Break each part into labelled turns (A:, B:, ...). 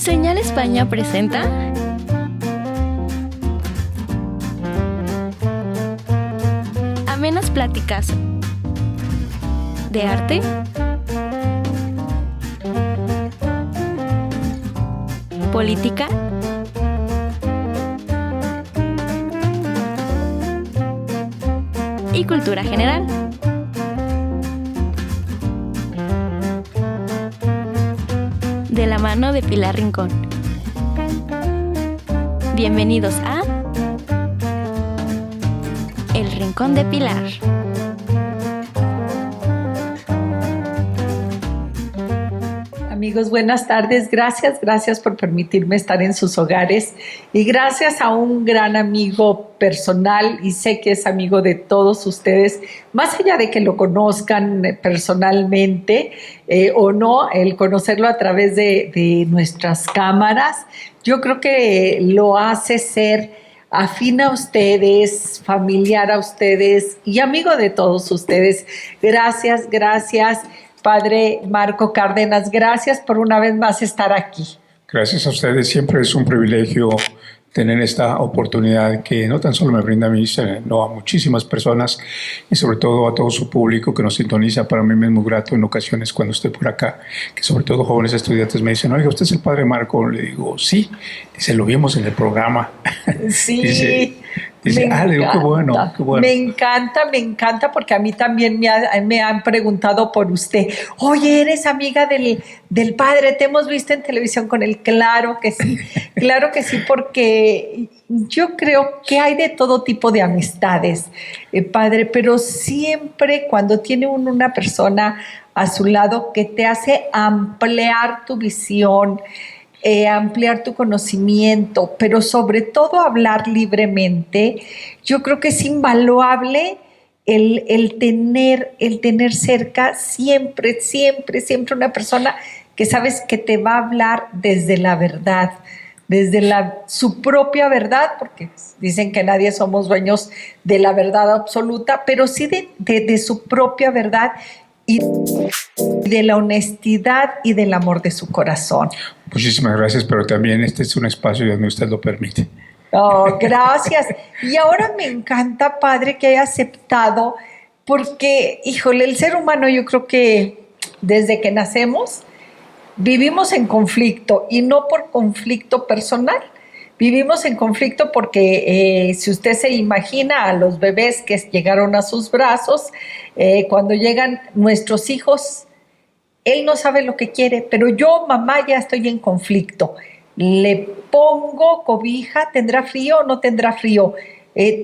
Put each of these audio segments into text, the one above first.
A: Señal España presenta amenas pláticas de arte, política y cultura general. De la mano de Pilar Rincón. Bienvenidos a El Rincón de Pilar.
B: Amigos, buenas tardes. Gracias por permitirme estar en sus hogares y gracias a un gran amigo personal, y sé que es amigo de todos ustedes, más allá de que lo conozcan personalmente o no, el conocerlo a través de nuestras cámaras, yo creo que lo hace ser afín a ustedes, familiar a ustedes y amigo de todos ustedes. Gracias. Padre Marco Cárdenas, gracias por una vez más estar aquí.
C: Gracias a ustedes, siempre es un privilegio tener esta oportunidad que no tan solo me brinda a mí, sino a muchísimas personas y sobre todo a todo su público que nos sintoniza. Para mí me es muy grato en ocasiones cuando estoy por acá, que sobre todo jóvenes estudiantes me dicen: oiga, ¿usted es el Padre Marco? Le digo, sí. Dice, lo vimos en el programa.
B: Sí.
C: Dice, le digo, qué bueno.
B: Me encanta porque a mí también me han preguntado por usted. Oye, ¿eres amiga del padre? ¿Te hemos visto en televisión con él? Claro que sí, porque yo creo que hay de todo tipo de amistades, padre, pero siempre cuando tiene uno una persona a su lado que te hace ampliar tu visión, ampliar tu conocimiento, pero sobre todo hablar libremente, yo creo que es invaluable el tener cerca siempre una persona que sabes que te va a hablar desde la verdad, desde su propia verdad, porque dicen que nadie somos dueños de la verdad absoluta, pero sí de su propia verdad y de la honestidad y del amor de su corazón.
C: Muchísimas gracias, pero también este es un espacio donde usted lo permite.
B: Oh, gracias. Y ahora me encanta, padre, que haya aceptado, porque, híjole, el ser humano, yo creo que desde que nacemos vivimos en conflicto, y no por conflicto personal. Vivimos en conflicto porque si usted se imagina a los bebés que llegaron a sus brazos, cuando llegan nuestros hijos, él no sabe lo que quiere, pero yo, mamá, ya estoy en conflicto. Le pongo cobija, ¿tendrá frío o no tendrá frío?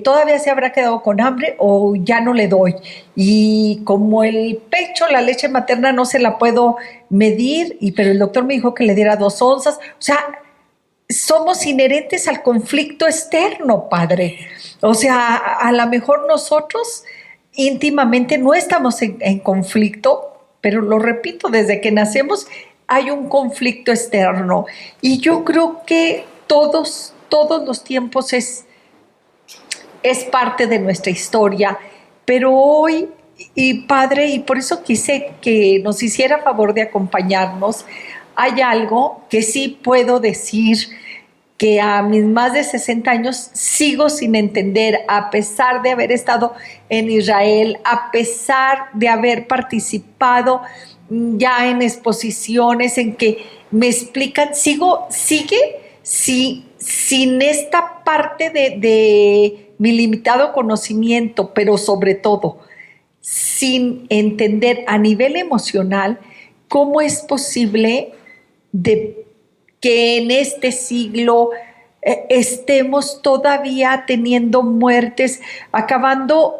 B: ¿Todavía se habrá quedado con hambre o ya no le doy? Y como el pecho, la leche materna no se la puedo medir, pero el doctor me dijo que le diera 2 onzas. O sea, somos inherentes al conflicto externo, padre. O sea, a lo mejor nosotros íntimamente no estamos en conflicto, pero lo repito, desde que nacemos hay un conflicto externo. Y yo creo que todos los tiempos es parte de nuestra historia. Pero hoy, y padre, y por eso quise que nos hiciera favor de acompañarnos, hay algo que sí puedo decir que a mis más de 60 años sigo sin entender, a pesar de haber estado en Israel, a pesar de haber participado ya en exposiciones en que me explican, sigue sin esta parte de mi limitado conocimiento, pero sobre todo sin entender a nivel emocional cómo es posible que en este siglo estemos todavía teniendo muertes, acabando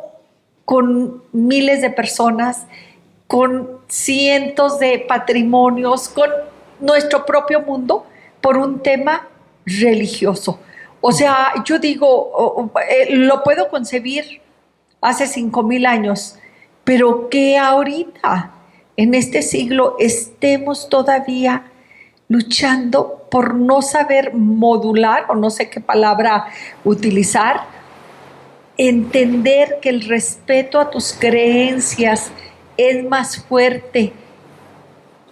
B: con miles de personas, con cientos de patrimonios, con nuestro propio mundo, por un tema religioso. O sea, yo digo, lo puedo concebir hace 5,000 años, pero que ahorita, en este siglo, estemos todavía luchando por no saber modular, o no sé qué palabra utilizar, entender que el respeto a tus creencias es más fuerte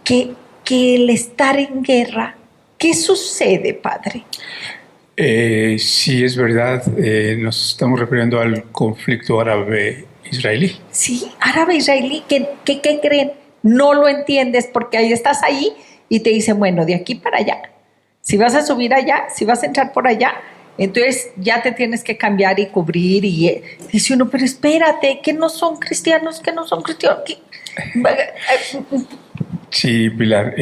B: que el estar en guerra, ¿Qué sucede, padre?
C: Sí, es verdad, nos estamos refiriendo al conflicto árabe-israelí.
B: Sí, árabe-israelí, ¿qué creen? No lo entiendes porque ahí estás ahí y te dicen, bueno, de aquí para allá. Si vas a subir allá, si vas a entrar por allá, entonces ya te tienes que cambiar y cubrir. Y dice uno, pero espérate, que no son cristianos, que no son cristianos.
C: Sí, Pilar,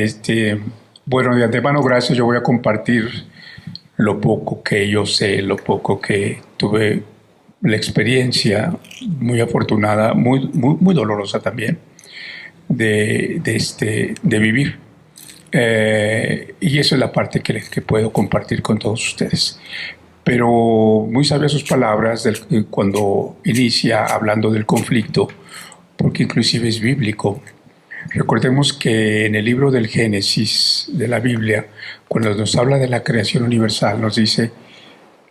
C: bueno, de antemano, gracias. Yo voy a compartir lo poco que yo sé, lo poco que tuve la experiencia muy afortunada, muy dolorosa también, de vivir. Y eso es la parte que puedo compartir con todos ustedes. Pero muy sabias sus palabras cuando inicia hablando del conflicto, porque inclusive es bíblico. Recordemos que en el libro del Génesis de la Biblia, cuando nos habla de la creación universal, nos dice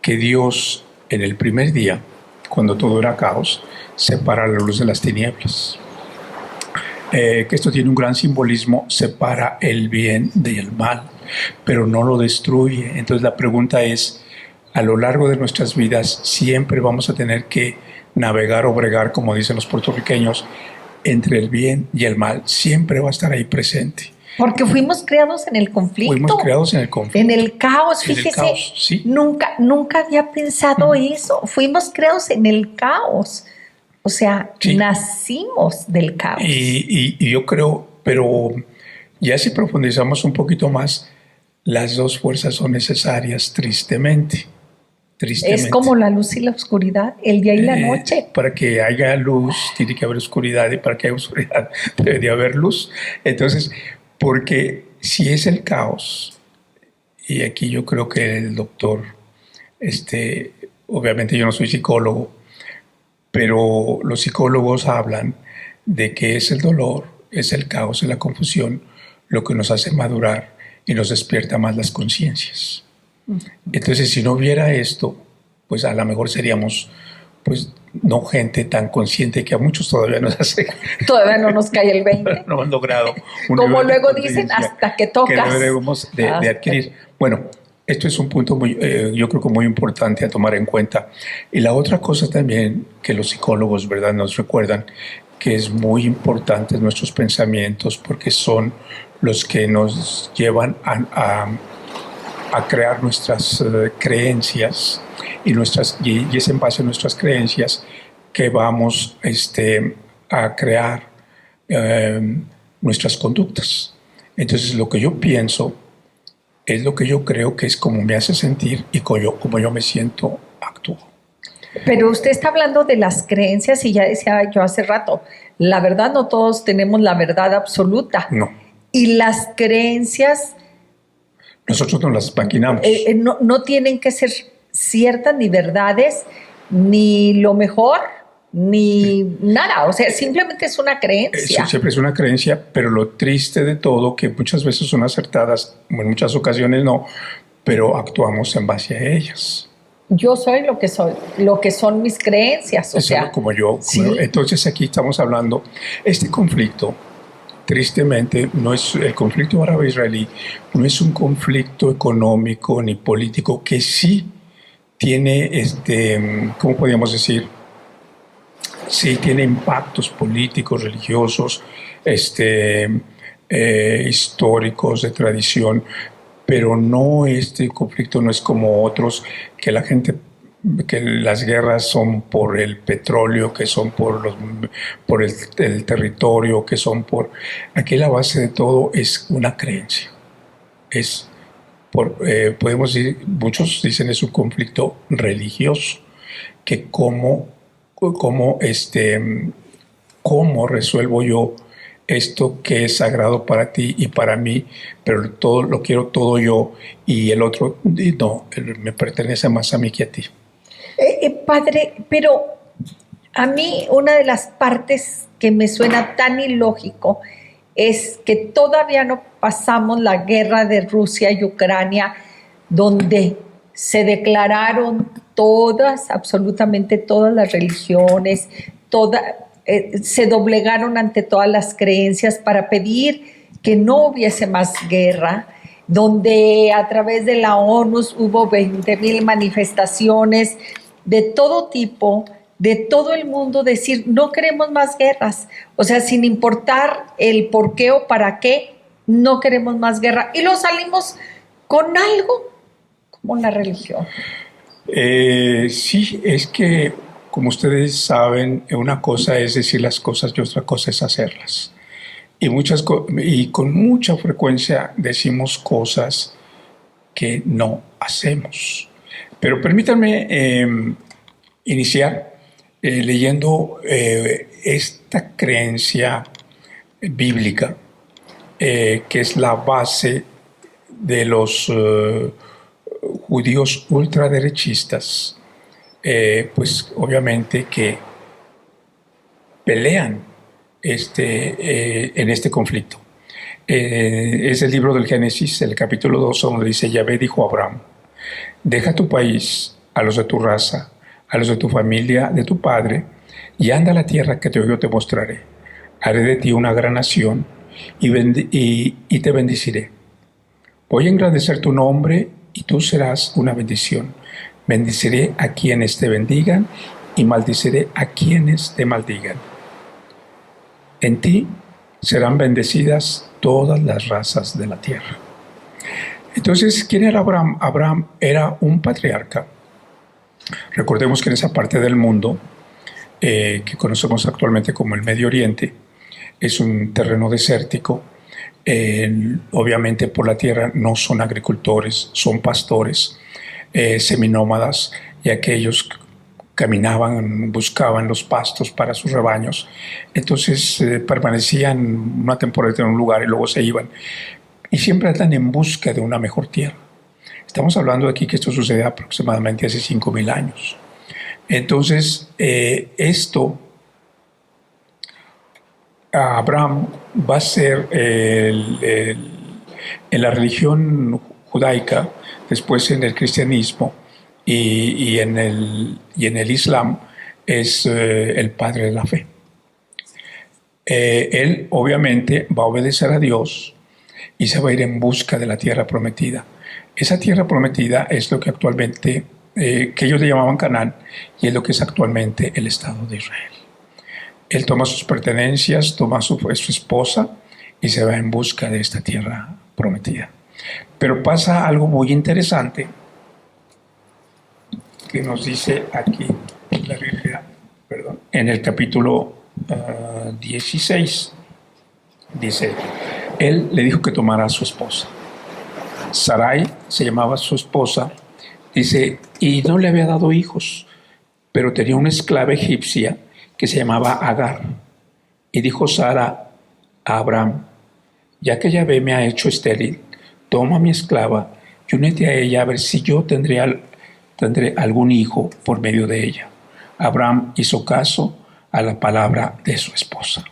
C: que Dios en el primer día, cuando todo era caos, separa la luz de las tinieblas. Que esto tiene un gran simbolismo, separa el bien del mal, pero no lo destruye. Entonces la pregunta es, a lo largo de nuestras vidas siempre vamos a tener que navegar o bregar, como dicen los puertorriqueños, entre el bien y el mal. Siempre va a estar ahí presente.
B: Porque fuimos creados en el conflicto.
C: Fuimos creados en el conflicto.
B: En el caos,
C: en
B: fíjese.
C: El caos, sí.
B: Nunca había pensado eso. Fuimos creados en el caos. O sea, sí, nacimos del caos.
C: Y yo creo, pero ya si profundizamos un poquito más, las dos fuerzas son necesarias, tristemente.
B: Es como la luz y la oscuridad, el día y la noche.
C: Para que haya luz, tiene que haber oscuridad, y para que haya oscuridad, debe de haber luz. Entonces, porque si es el caos, y aquí yo creo que el doctor, obviamente yo no soy psicólogo, pero los psicólogos hablan de que es el dolor, es el caos, es la confusión, lo que nos hace madurar y nos despierta más las conciencias. Entonces, si no hubiera esto, pues a lo mejor seríamos, pues, no gente tan consciente, que a muchos todavía nos hace.
B: Todavía no nos cae el 20.
C: No han logrado.
B: Como luego dicen, hasta que tocas.
C: Que debemos de adquirir. Bueno, esto es un punto yo creo que muy importante a tomar en cuenta. Y la otra cosa también que los psicólogos, ¿verdad?, nos recuerdan, que es muy importante nuestros pensamientos, porque son los que nos llevan a crear nuestras creencias y es en base a nuestras creencias que vamos a crear nuestras conductas. Entonces, lo que yo pienso es lo que yo creo que es como me hace sentir y como yo me siento, actúo.
B: Pero usted está hablando de las creencias y ya decía yo hace rato, la verdad no todos tenemos la verdad absoluta.
C: No.
B: Y las creencias...
C: Nosotros no las maquinamos.
B: No tienen que ser ciertas ni verdades, ni lo mejor, ni nada. O sea, simplemente es una creencia.
C: Eso siempre es una creencia, pero lo triste de todo, que muchas veces son acertadas, en muchas ocasiones no, pero actuamos en base a ellas.
B: Yo soy lo que soy, lo que son mis creencias. O sea,
C: como yo.
B: Sí.
C: Entonces aquí estamos hablando, este conflicto, tristemente, no es el conflicto árabe-israelí, no es un conflicto económico ni político, que sí tiene, ¿cómo podríamos decir? Sí tiene impactos políticos, religiosos, históricos, de tradición, pero no, este conflicto no es como otros, que las guerras son por el petróleo, que son por el territorio, que son por... Aquí la base de todo es una creencia. Podemos decir, muchos dicen es un conflicto religioso, que cómo resuelvo yo esto que es sagrado para ti y para mí, pero todo lo quiero todo yo, y el otro no, me pertenece más a mí que a ti.
B: Padre, pero a mí una de las partes que me suena tan ilógico es que todavía no pasamos la guerra de Rusia y Ucrania, donde se declararon absolutamente todas las religiones, se doblegaron ante todas las creencias para pedir que no hubiese más guerra. donde a través de la ONU hubo 20,000 manifestaciones de todo tipo, de todo el mundo, decir, no queremos más guerras. O sea, sin importar el por qué o para qué, no queremos más guerra. Y lo salimos con algo como la religión.
C: Sí, es que, como ustedes saben, una cosa es decir las cosas y otra cosa es hacerlas. Y con mucha frecuencia decimos cosas que no hacemos. Pero permítanme iniciar leyendo esta creencia bíblica que es la base de los judíos ultraderechistas, pues obviamente que pelean en este conflicto. Es el libro del Génesis, el capítulo 2, donde dice: Yahvé dijo a Abraham, deja tu país, a los de tu raza, a los de tu familia, de tu padre, y anda a la tierra que yo te mostraré. Haré de ti una gran nación y te bendeciré. Voy a engrandecer tu nombre y tú serás una bendición. Bendeciré a quienes te bendigan y maldiciré a quienes te maldigan. En ti serán bendecidas todas las razas de la tierra. Entonces, ¿quién era Abraham? Abraham era un patriarca. Recordemos que en esa parte del mundo que conocemos actualmente como el Medio Oriente, es un terreno desértico. Obviamente por la tierra no son agricultores, son pastores, seminómadas, y aquellos caminaban, buscaban los pastos para sus rebaños. Entonces permanecían una temporada en un lugar y luego se iban. Y siempre andan en busca de una mejor tierra. Estamos hablando aquí que esto sucede aproximadamente hace 5,000 años. Entonces, Abraham va a ser en la religión judaica, después en el cristianismo y en el islam, es el padre de la fe. Él obviamente va a obedecer a Dios y se va a ir en busca de la tierra prometida. Esa tierra prometida es lo que actualmente, que ellos le llamaban Canaán, y es lo que es actualmente el Estado de Israel. Él toma sus pertenencias, toma su esposa y se va en busca de esta tierra prometida. Pero pasa algo muy interesante que nos dice aquí la Biblia, en el capítulo 16. Dice, él le dijo que tomara a su esposa. Sarai se llamaba su esposa, dice, y no le había dado hijos, pero tenía una esclava egipcia que se llamaba Agar. Y dijo Sara a Abraham, ya que Yahvé me ha hecho estéril, toma a mi esclava y únete a ella a ver si yo tendré algún hijo por medio de ella. Abraham hizo caso a la palabra de su esposa.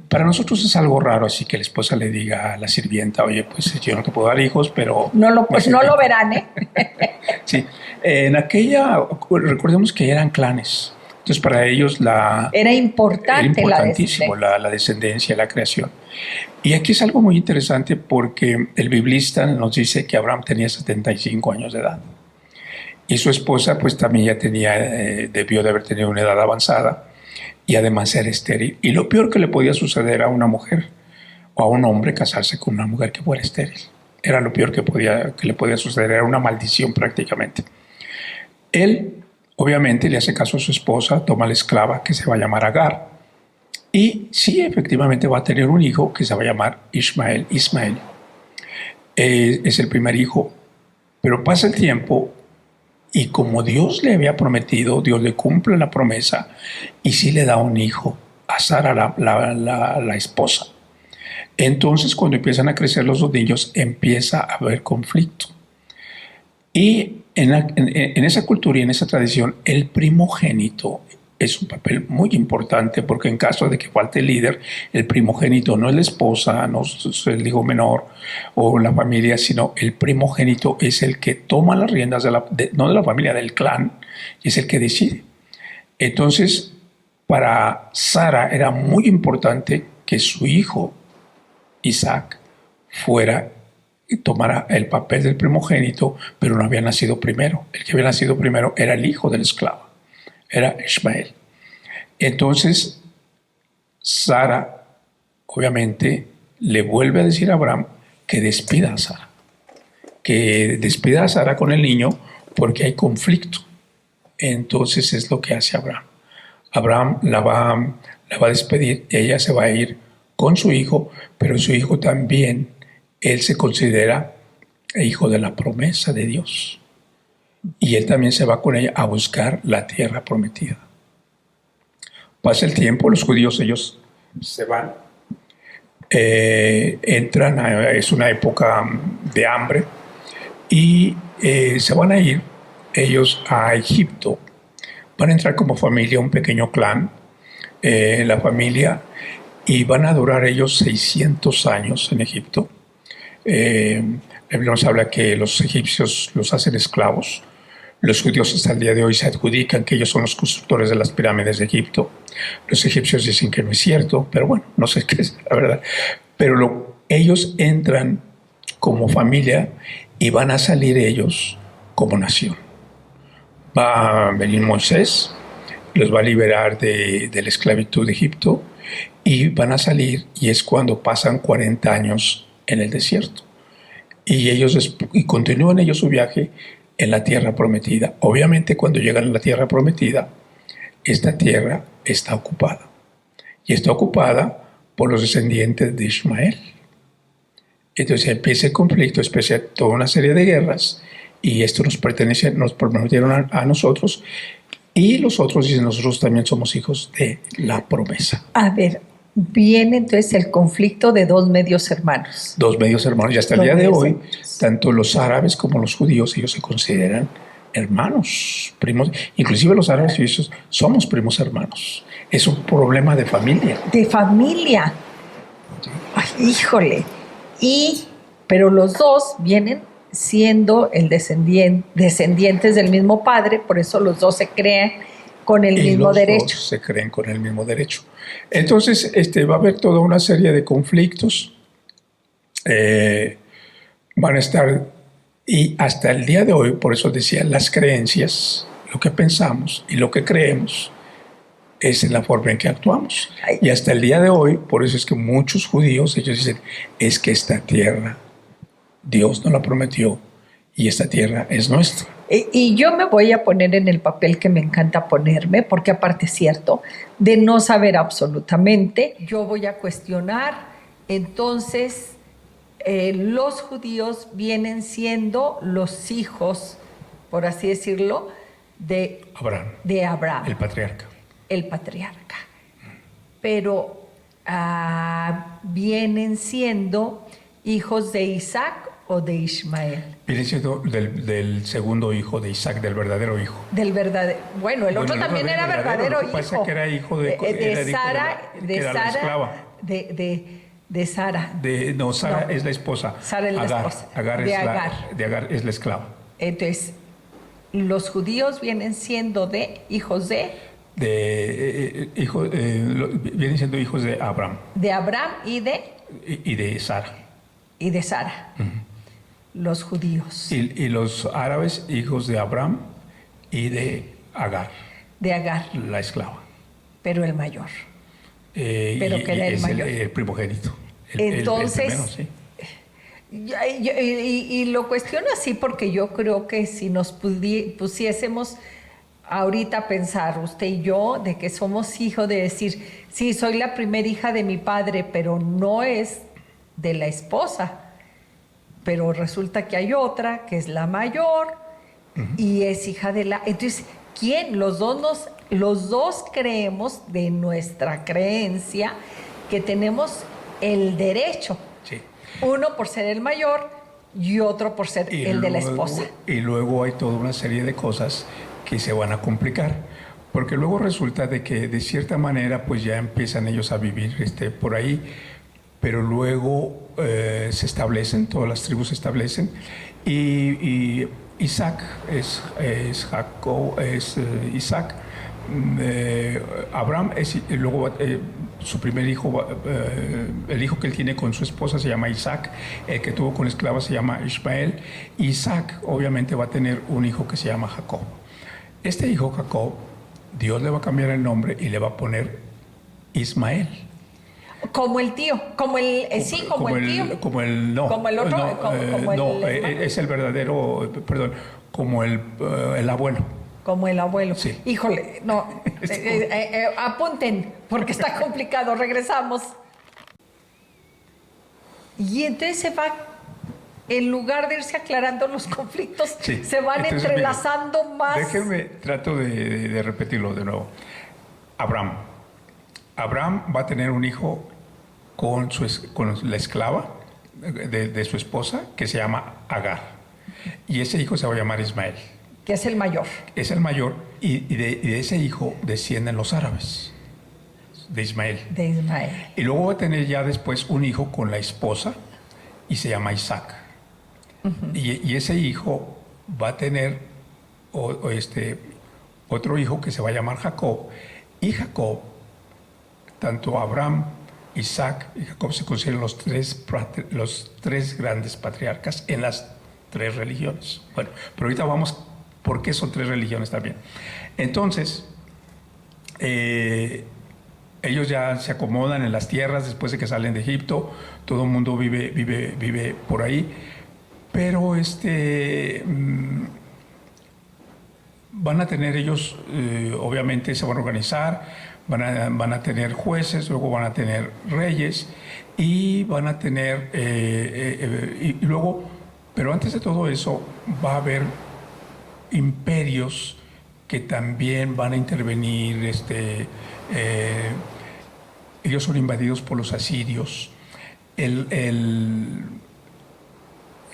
C: Para nosotros es algo raro, así que la esposa le diga a la sirvienta, oye, pues yo no te puedo dar hijos, pero...
B: No lo verán, ¿eh?
C: Sí, en aquella, recordemos que eran clanes, entonces para ellos
B: era importantísimo
C: la descendencia, la creación. Y aquí es algo muy interesante porque el biblista nos dice que Abraham tenía 75 años de edad y su esposa pues también ya debió de haber tenido una edad avanzada y además era estéril. Y lo peor que le podía suceder a una mujer o a un hombre casarse con una mujer que fuera estéril. Era lo peor que le podía suceder, era una maldición prácticamente. Él, obviamente, le hace caso a su esposa, toma a la esclava que se va a llamar Agar, y sí, efectivamente va a tener un hijo que se va a llamar Ismael. Es el primer hijo, pero pasa el tiempo y como Dios le había prometido, Dios le cumple la promesa y sí le da un hijo a Sara, la esposa. Entonces, cuando empiezan a crecer los dos niños, empieza a haber conflicto. Y en esa cultura y en esa tradición, el primogénito es un papel muy importante porque en caso de que falte el líder, el primogénito no es la esposa, no es el hijo menor o la familia, sino el primogénito es el que toma las riendas, no de la familia, del clan, y es el que decide. Entonces, para Sara era muy importante que su hijo Isaac fuera y tomara el papel del primogénito, pero no había nacido primero. El que había nacido primero era el hijo del esclavo, era Ismael. Entonces, Sara, obviamente, le vuelve a decir a Abraham que despida a Sara. Que despida a Sara con el niño porque hay conflicto. Entonces es lo que hace Abraham. Abraham la va a despedir y ella se va a ir con su hijo, pero su hijo también, él se considera hijo de la promesa de Dios. Y él también se va con ella a buscar la tierra prometida. Pasa el tiempo, los judíos ellos se van, entran, es una época de hambre, y se van a ir ellos a Egipto. Van a entrar como familia, un pequeño clan, la familia, y van a durar ellos 600 años en Egipto. La Biblia nos habla que los egipcios los hacen esclavos. Los judíos hasta el día de hoy se adjudican que ellos son los constructores de las pirámides de Egipto. Los egipcios dicen que no es cierto, pero bueno, no sé qué es la verdad. Pero ellos entran como familia y van a salir ellos como nación. Va a venir Moisés, los va a liberar de la esclavitud de Egipto y van a salir, y es cuando pasan 40 años en el desierto. Y continúan ellos su viaje en la tierra prometida. Obviamente, cuando llegan a la tierra prometida, esta tierra está ocupada. Y está ocupada por los descendientes de Ismael. Entonces empieza el conflicto, empieza toda una serie de guerras, y esto nos prometieron a nosotros, y los otros dicen, nosotros también somos hijos de la promesa.
B: A ver, viene entonces el conflicto de dos medios hermanos.
C: Dos medios hermanos, y hasta el día de hoy, tanto los árabes como los judíos, ellos se consideran hermanos, primos. Inclusive los árabes y ellos somos primos hermanos. Es un problema de familia.
B: De familia. Ay, híjole. Pero los dos vienen siendo descendientes del mismo padre, por eso los dos se creen con el mismo derecho.
C: Dos se creen con el mismo derecho. Entonces, va a haber toda una serie de conflictos. Van a estar, y hasta el día de hoy, por eso decía, las creencias, lo que pensamos y lo que creemos, es en la forma en que actuamos. Y hasta el día de hoy, por eso es que muchos judíos, ellos dicen, es que esta tierra, Dios nos la prometió, y esta tierra es nuestra.
B: Y yo me voy a poner en el papel que me encanta ponerme, porque aparte es cierto, de no saber absolutamente, yo voy a cuestionar. Entonces, los judíos vienen siendo los hijos, por así decirlo, de Abraham. El patriarca. Pero vienen siendo hijos de Isaac o de Ismael.
C: Viene siendo del segundo hijo de Isaac, del verdadero hijo.
B: Bueno, el otro también era verdadero hijo.
C: Pasa que era hijo de
B: Sara,
C: la esclava.
B: De Sara.
C: Sara es la esposa.
B: Sara es la esposa.
C: Agar es la esclava.
B: Entonces, los judíos vienen siendo hijos
C: vienen siendo hijos de Abraham.
B: De Abraham y
C: de Sara.
B: Y de Sara. Los judíos.
C: Y los árabes, hijos de Abraham y de Agar.
B: De Agar.
C: La esclava.
B: Pero el mayor. Pero que era el mayor.
C: El primogénito.
B: Entonces,
C: el primero, sí.
B: Y lo cuestiono así porque yo creo que si nos pusiésemos ahorita a pensar, usted y yo, de que somos hijos, de decir, sí, soy la primera hija de mi padre, pero no es de la esposa. Pero resulta que hay otra, que es la mayor, y es hija de la... Entonces, ¿quién? Los dos creemos de nuestra creencia que tenemos el derecho.
C: Sí.
B: Uno por ser el mayor y otro por ser el de la esposa.
C: Y luego hay toda una serie de cosas que se van a complicar, porque luego resulta de que de cierta manera pues ya empiezan ellos a vivir por ahí, pero luego se establecen, todas las tribus se establecen, y Isaac es Isaac, Abraham luego su primer hijo, el hijo que él tiene con su esposa se llama Isaac, el que tuvo con esclavas se llama Ismael. Isaac obviamente va a tener un hijo que se llama Jacob. Este hijo Jacob, Dios le va a cambiar el nombre y le va a poner Ismael.
B: Como el tío, como el tío.
C: Como el otro,
B: como
C: es el verdadero, perdón, como el abuelo.
B: Como el abuelo.
C: Sí.
B: Híjole, no. Apunten, porque está complicado. Regresamos. Y entonces se va, en lugar de irse aclarando los conflictos,
C: sí.
B: Se van
C: entonces,
B: entrelazando más.
C: Déjenme, trato de repetirlo de nuevo. Abraham va a tener un hijo con la esclava de su esposa, que se llama Agar. Y ese hijo se va a llamar Ismael.
B: Que es el mayor.
C: Es el mayor, y de ese hijo descienden los árabes, de Ismael. Y luego va a tener ya después un hijo con la esposa, y se llama Isaac. Uh-huh. Y ese hijo va a tener otro hijo que se va a llamar Jacob. Y Jacob, tanto Abraham, Isaac y Jacob se consideran los tres grandes patriarcas en las tres religiones. Bueno, pero ahorita vamos... ¿Por qué son tres religiones también? Entonces, ellos ya se acomodan en las tierras después de que salen de Egipto. Todo el mundo vive por ahí. Pero van a tener ellos, obviamente se van a organizar, van a tener jueces, luego van a tener reyes y van a tener, y luego, pero antes de todo eso va a haber imperios que también van a intervenir. Ellos son invadidos por los asirios. Es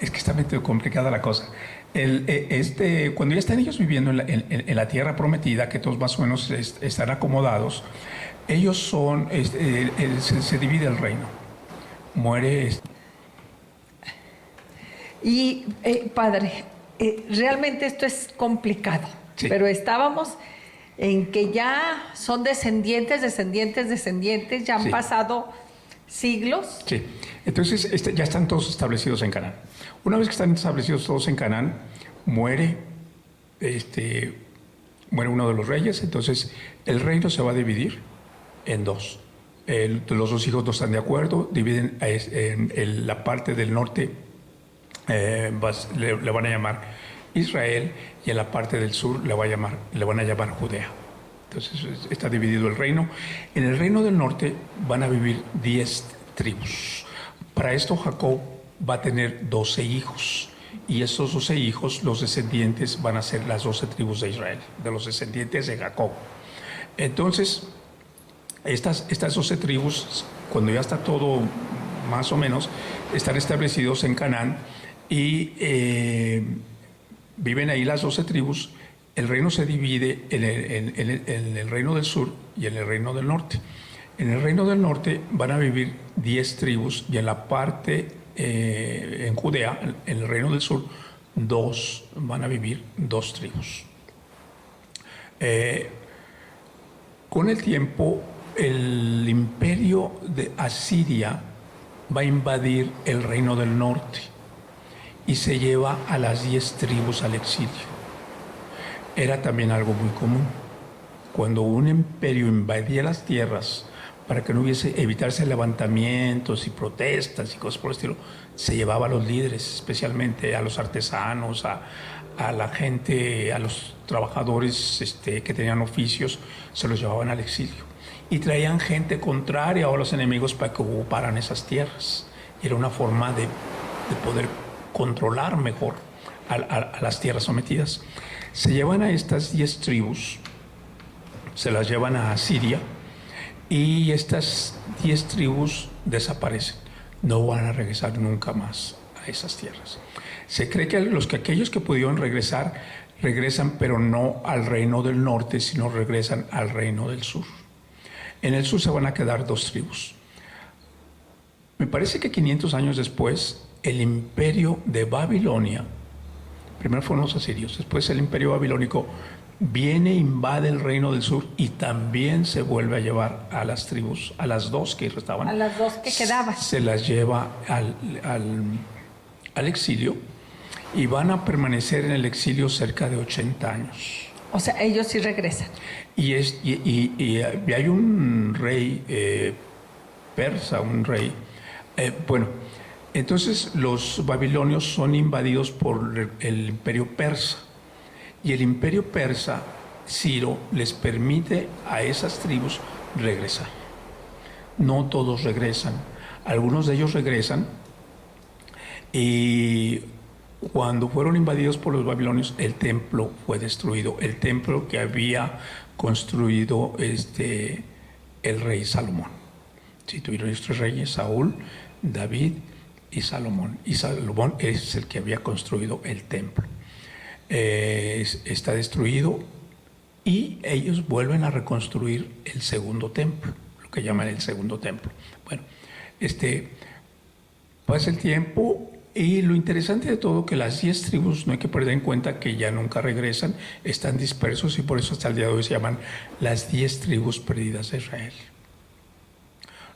C: que está muy complicada la cosa. Cuando ya están ellos viviendo en la tierra prometida, que todos más o menos están acomodados, ellos son, se divide el reino. Muere.
B: Y padre, realmente esto es complicado, sí. Pero estábamos en que ya son descendientes, ya han pasado siglos.
C: Sí, entonces ya están todos establecidos en Canaán. Una vez que están establecidos todos en Canaán, muere uno de los reyes, entonces el reino se va a dividir en dos. Los dos hijos no están de acuerdo, dividen en la parte del norte. Le van a llamar Israel, y en la parte del sur le van a llamar Judea. Entonces está dividido el reino. En el reino del norte van a vivir 10 tribus. Para esto Jacob va a tener 12 hijos, y estos 12 hijos, los descendientes, van a ser las 12 tribus de Israel, de los descendientes de Jacob. Entonces estas 12 tribus, cuando ya está todo más o menos, están establecidos en Canaán. Y viven ahí las 12 tribus. El reino se divide en el reino del sur y en el reino del norte. En el reino del norte van a vivir 10 tribus, y en la parte, en Judea, en el reino del sur, van a vivir 2 tribus. Con el tiempo, el imperio de Asiria va a invadir el reino del norte y se lleva a las 10 tribus al exilio. Era también algo muy común. Cuando un imperio invadía las tierras, para que no evitarse levantamientos y protestas y cosas por el estilo, se llevaba a los líderes, especialmente a los artesanos, a la gente, a los trabajadores que tenían oficios, se los llevaban al exilio. Y traían gente contraria a los enemigos para que ocuparan esas tierras. Era una forma de poder controlar mejor a las tierras sometidas. Se llevan a estas 10 tribus, se las llevan a Asiria, y estas 10 tribus desaparecen. No van a regresar nunca más a esas tierras. Se cree que aquellos que pudieron regresar, regresan, pero no al reino del norte, sino regresan al reino del sur. En el sur se van a quedar 2 tribus. Me parece que 500 años después, el imperio de Babilonia, primero fueron los asirios, después el imperio babilónico viene, invade el reino del sur y también se vuelve a llevar a las tribus, a las dos que restaban.
B: A las dos que quedaban.
C: Se las lleva al exilio y van a permanecer en el exilio cerca de 80 años.
B: O sea, ellos sí regresan.
C: Y hay un rey persa, un rey. Bueno, entonces los babilonios son invadidos por el imperio persa. Y el imperio persa, Ciro, les permite a esas tribus regresar. No todos regresan. Algunos de ellos regresan. Y cuando fueron invadidos por los babilonios, el templo fue destruido. El templo que había construido el rey Salomón. Sí, tuvieron estos reyes, Saúl, David y Salomón. Y Salomón es el que había construido el templo. Está destruido y ellos vuelven a reconstruir el segundo templo, lo que llaman el segundo templo. Bueno, pasa el tiempo y lo interesante de todo que las 10 tribus, no hay que perder en cuenta que ya nunca regresan, están dispersos y por eso hasta el día de hoy se llaman las 10 tribus perdidas de Israel.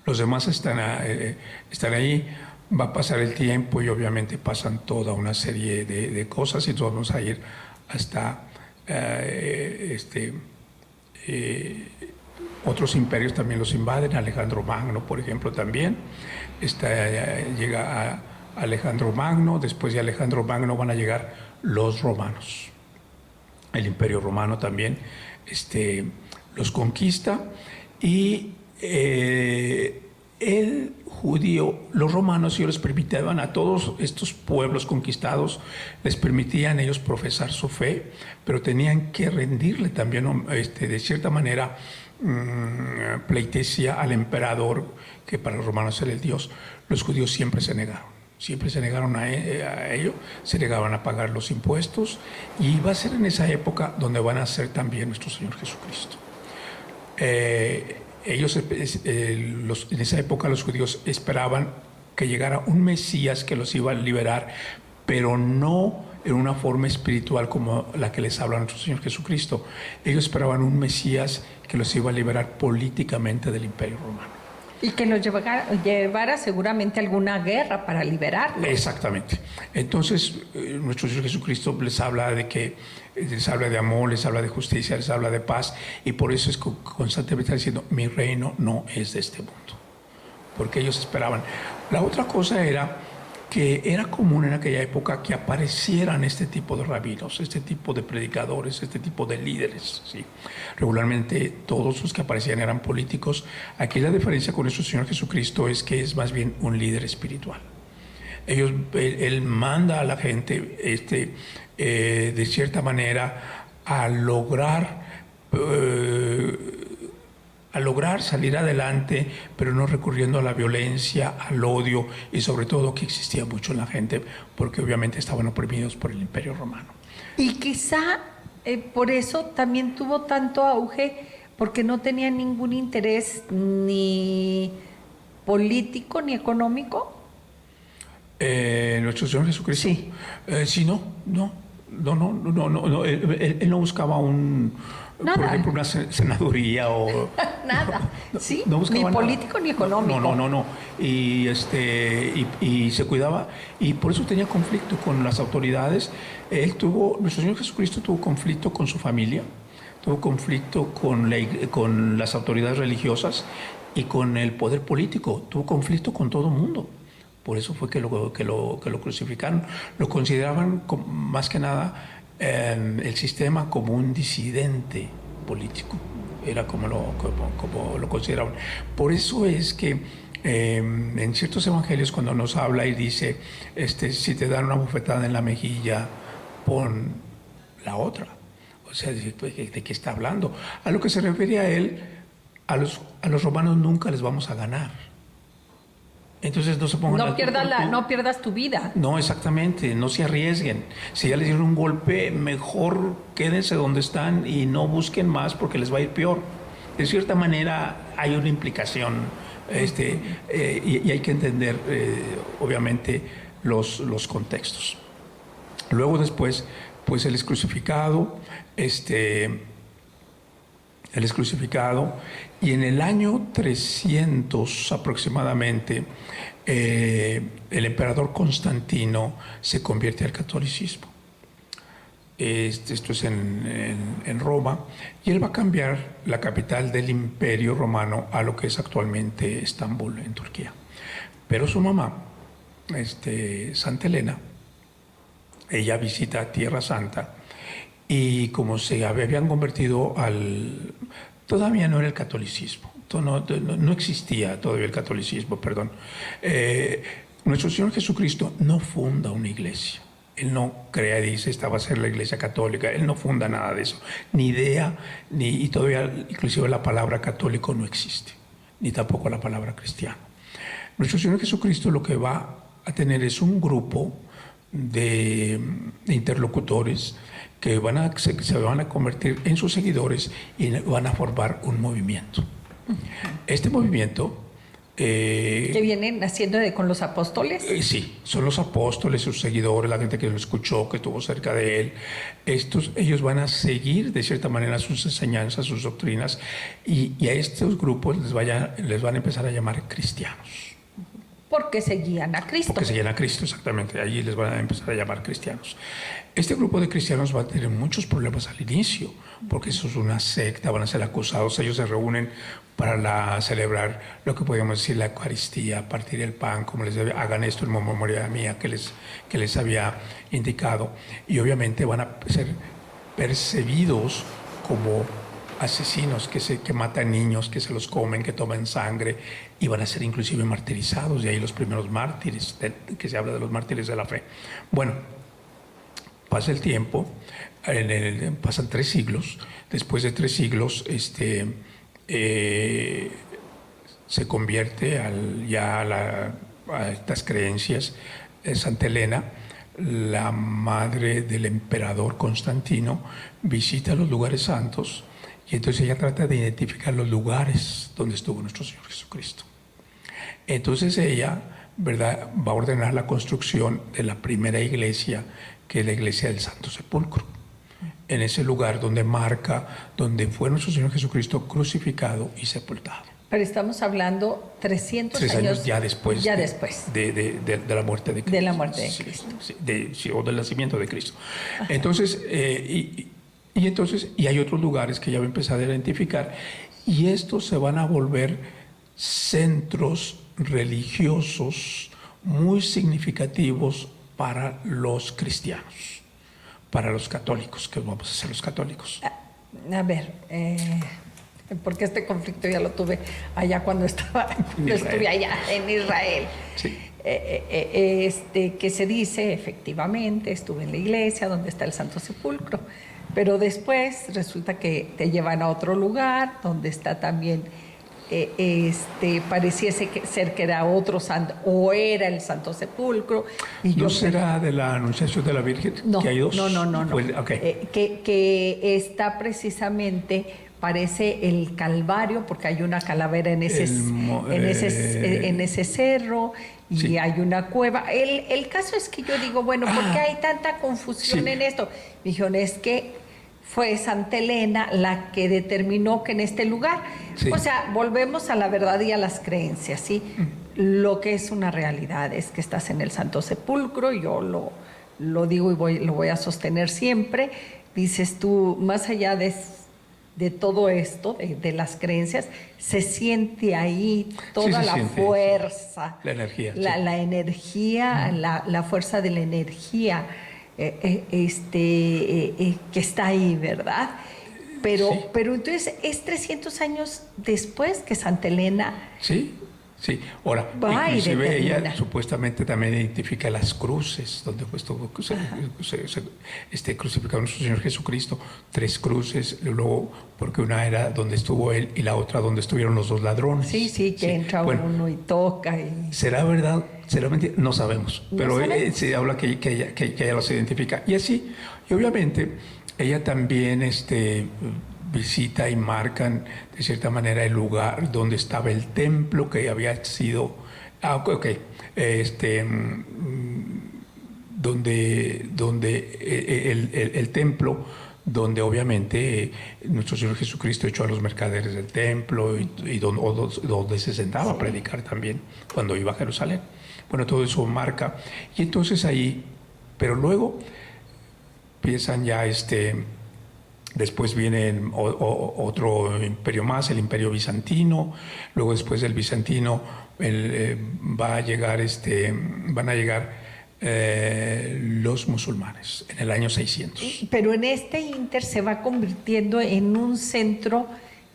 C: Los demás están ahí. Va a pasar el tiempo y obviamente pasan toda una serie de cosas y todos vamos a ir hasta otros imperios también los invaden. Alejandro Magno, por ejemplo, también llega a Alejandro Magno. Después de Alejandro Magno van a llegar los romanos. El imperio romano también los conquista y el judío, los romanos, ellos les permitían a todos estos pueblos conquistados, les permitían ellos profesar su fe, pero tenían que rendirle también, de cierta manera, pleitesía al emperador, que para los romanos era el Dios. Los judíos siempre se negaron a ello, se negaban a pagar los impuestos, y va a ser en esa época donde van a ser también nuestro Señor Jesucristo. Ellos, en esa época los judíos esperaban que llegara un Mesías que los iba a liberar, pero no en una forma espiritual como la que les habla nuestro Señor Jesucristo. Ellos esperaban un Mesías que los iba a liberar políticamente del Imperio Romano.
B: Y que los llevara seguramente a alguna guerra para liberarlos.
C: Exactamente. Entonces, nuestro Señor Jesucristo les habla les habla de amor, les habla de justicia, les habla de paz, y por eso es que constantemente está diciendo, mi reino no es de este mundo. Porque ellos esperaban. La otra cosa era que era común en aquella época que aparecieran este tipo de rabinos, este tipo de predicadores, este tipo de líderes, ¿sí? Regularmente todos los que aparecían eran políticos. Aquí la diferencia con nuestro Señor Jesucristo es que es más bien un líder espiritual. Él manda a la gente de cierta manera a lograr salir adelante, pero no recurriendo a la violencia, al odio, y sobre todo que existía mucho en la gente, porque obviamente estaban oprimidos por el Imperio Romano.
B: Y quizá por eso también tuvo tanto auge, porque no tenía ningún interés ni político ni económico.
C: Nuestro Señor Jesucristo.
B: Sí.
C: Sí, no. Él no buscaba por ejemplo, una senaduría o
B: nada. Sí,
C: no buscaba
B: ni
C: nada.
B: Político ni económico.
C: No. Y se cuidaba, y por eso tenía conflicto con las autoridades. Nuestro Señor Jesucristo tuvo conflicto con su familia, tuvo conflicto con las autoridades religiosas y con el poder político, tuvo conflicto con todo el mundo. Por eso fue que lo crucificaron. Lo consideraban más que nada el sistema como un disidente político. Era como lo consideraban. Por eso es que en ciertos evangelios, cuando nos habla y dice, si te dan una bofetada en la mejilla, pon la otra. O sea, ¿de qué está hablando? A lo que se refiere a él, a los romanos nunca les vamos a ganar. Entonces no se pongan
B: no pierdas tu vida.
C: No, exactamente, no se arriesguen. Si ya les dieron un golpe, mejor quédense donde están y no busquen más, porque les va a ir peor. De cierta manera hay una implicación, y hay que entender obviamente los contextos. Luego después pues él es crucificado, él es crucificado, y en el año 300 aproximadamente, el emperador Constantino se convierte al catolicismo. Esto es en Roma, y él va a cambiar la capital del Imperio Romano a lo que es actualmente Estambul, en Turquía. Pero su mamá, Santa Elena, ella visita Tierra Santa, y como se habían convertido todavía no era el catolicismo, no existía todavía el catolicismo, perdón. Nuestro Señor Jesucristo no funda una iglesia. Él no crea y dice, esta va a ser la iglesia católica. Él no funda nada de eso. Ni idea, y todavía inclusive la palabra católico no existe, ni tampoco la palabra cristiano. Nuestro Señor Jesucristo lo que va a tener es un grupo de interlocutores que se van a convertir en sus seguidores y van a formar un movimiento. Este movimiento...
B: ¿Que vienen haciendo con los apóstoles?
C: Sí, son los apóstoles, sus seguidores, la gente que lo escuchó, que estuvo cerca de él. Ellos van a seguir de cierta manera sus enseñanzas, sus doctrinas, y a estos grupos les van a empezar a llamar cristianos.
B: Porque seguían a Cristo.
C: Porque seguían a Cristo, exactamente. Allí les van a empezar a llamar cristianos. Este grupo de cristianos va a tener muchos problemas al inicio, porque eso es una secta, van a ser acusados. Ellos se reúnen para celebrar lo que podríamos decir la Eucaristía, partir el pan, como les debe, hagan esto en memoria mía que les había indicado. Y obviamente van a ser percibidos como asesinos que matan niños, que se los comen, que toman sangre, y van a ser inclusive martirizados. De ahí los primeros mártires, que se habla de los mártires de la fe. Bueno, pasa el tiempo, pasan 3 siglos. Después de 3 siglos, se convierte a estas creencias. Santa Elena, la madre del emperador Constantino, visita los lugares santos, y entonces ella trata de identificar los lugares donde estuvo nuestro Señor Jesucristo. Entonces ella, ¿verdad?, va a ordenar la construcción de la primera iglesia, que es la iglesia del Santo Sepulcro. En ese lugar donde fue nuestro Señor Jesucristo crucificado y sepultado.
B: Pero estamos hablando 300 años
C: ya después. De la muerte de Cristo.
B: De la muerte de Cristo.
C: O del nacimiento de Cristo. Entonces, y hay otros lugares que ya va a empezar a identificar, y estos se van a volver centros religiosos muy significativos para los cristianos, para los católicos, que vamos a ser los católicos.
B: A ver, porque este conflicto ya lo tuve allá cuando estuve allá en Israel.
C: Sí.
B: Que se dice, efectivamente, estuve en la iglesia donde está el Santo Sepulcro, pero después resulta que te llevan a otro lugar donde está también, pareciese ser que era otro santo, o era el Santo Sepulcro. Y
C: ¿No será de la Anunciación de la Virgen?
B: No,
C: que hay 2.
B: No.
C: Pues, okay.
B: Que está precisamente, parece el Calvario, porque hay una calavera en ese cerro, y sí, hay una cueva. El caso es que yo digo, bueno, ¿por qué hay tanta confusión en esto? Me dijeron, es que fue Santa Elena la que determinó que en este lugar, o sea, volvemos a la verdad y a las creencias, ¿sí? Lo que es una realidad es que estás en el Santo Sepulcro, yo lo digo y lo voy a sostener siempre. Dices tú, más allá de todo esto, de las creencias, se siente ahí toda la fuerza,
C: la energía,
B: la energía, la fuerza de la energía que está ahí, ¿verdad? Pero entonces es 300 años después que Santa Elena...
C: Sí, ahora, inclusive ella supuestamente también identifica las cruces, donde estuvo crucificado nuestro Señor Jesucristo, 3 cruces, luego, porque una era donde estuvo él y la otra donde estuvieron los 2 ladrones.
B: Sí, que entra uno y toca.
C: ¿Será verdad? ¿Será mentira? No sabemos, pero se habla que ella los identifica. Y así, y obviamente, ella también visita y marcan de cierta manera el lugar donde estaba el el templo, donde obviamente nuestro Señor Jesucristo echó a los mercaderes del templo y donde se sentaba a predicar también cuando iba a Jerusalén. Bueno, todo eso marca. Y entonces ahí, pero luego empiezan ya después viene otro imperio más, el imperio bizantino. Luego después del bizantino van a llegar los musulmanes en el año 600.
B: Pero en este ínter se va convirtiendo en un centro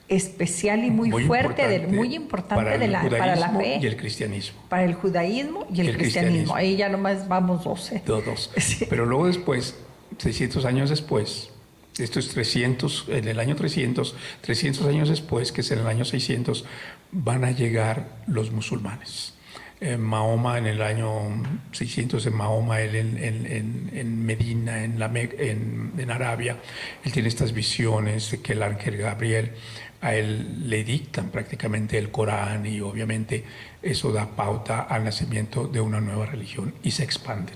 B: especial y muy fuerte, muy importante para la fe.
C: Y el cristianismo.
B: Para el judaísmo y el cristianismo. Ahí ya nomás vamos 12.
C: Dos.
B: Sí.
C: Pero luego después, 600 años después, esto es 300, en el año 300 años después, que es en el año 600, van a llegar los musulmanes. Mahoma en el año 600, en Mahoma, él en Medina, en Arabia, él tiene estas visiones de que el ángel Gabriel a él le dictan prácticamente el Corán, y obviamente eso da pauta al nacimiento de una nueva religión y se expande.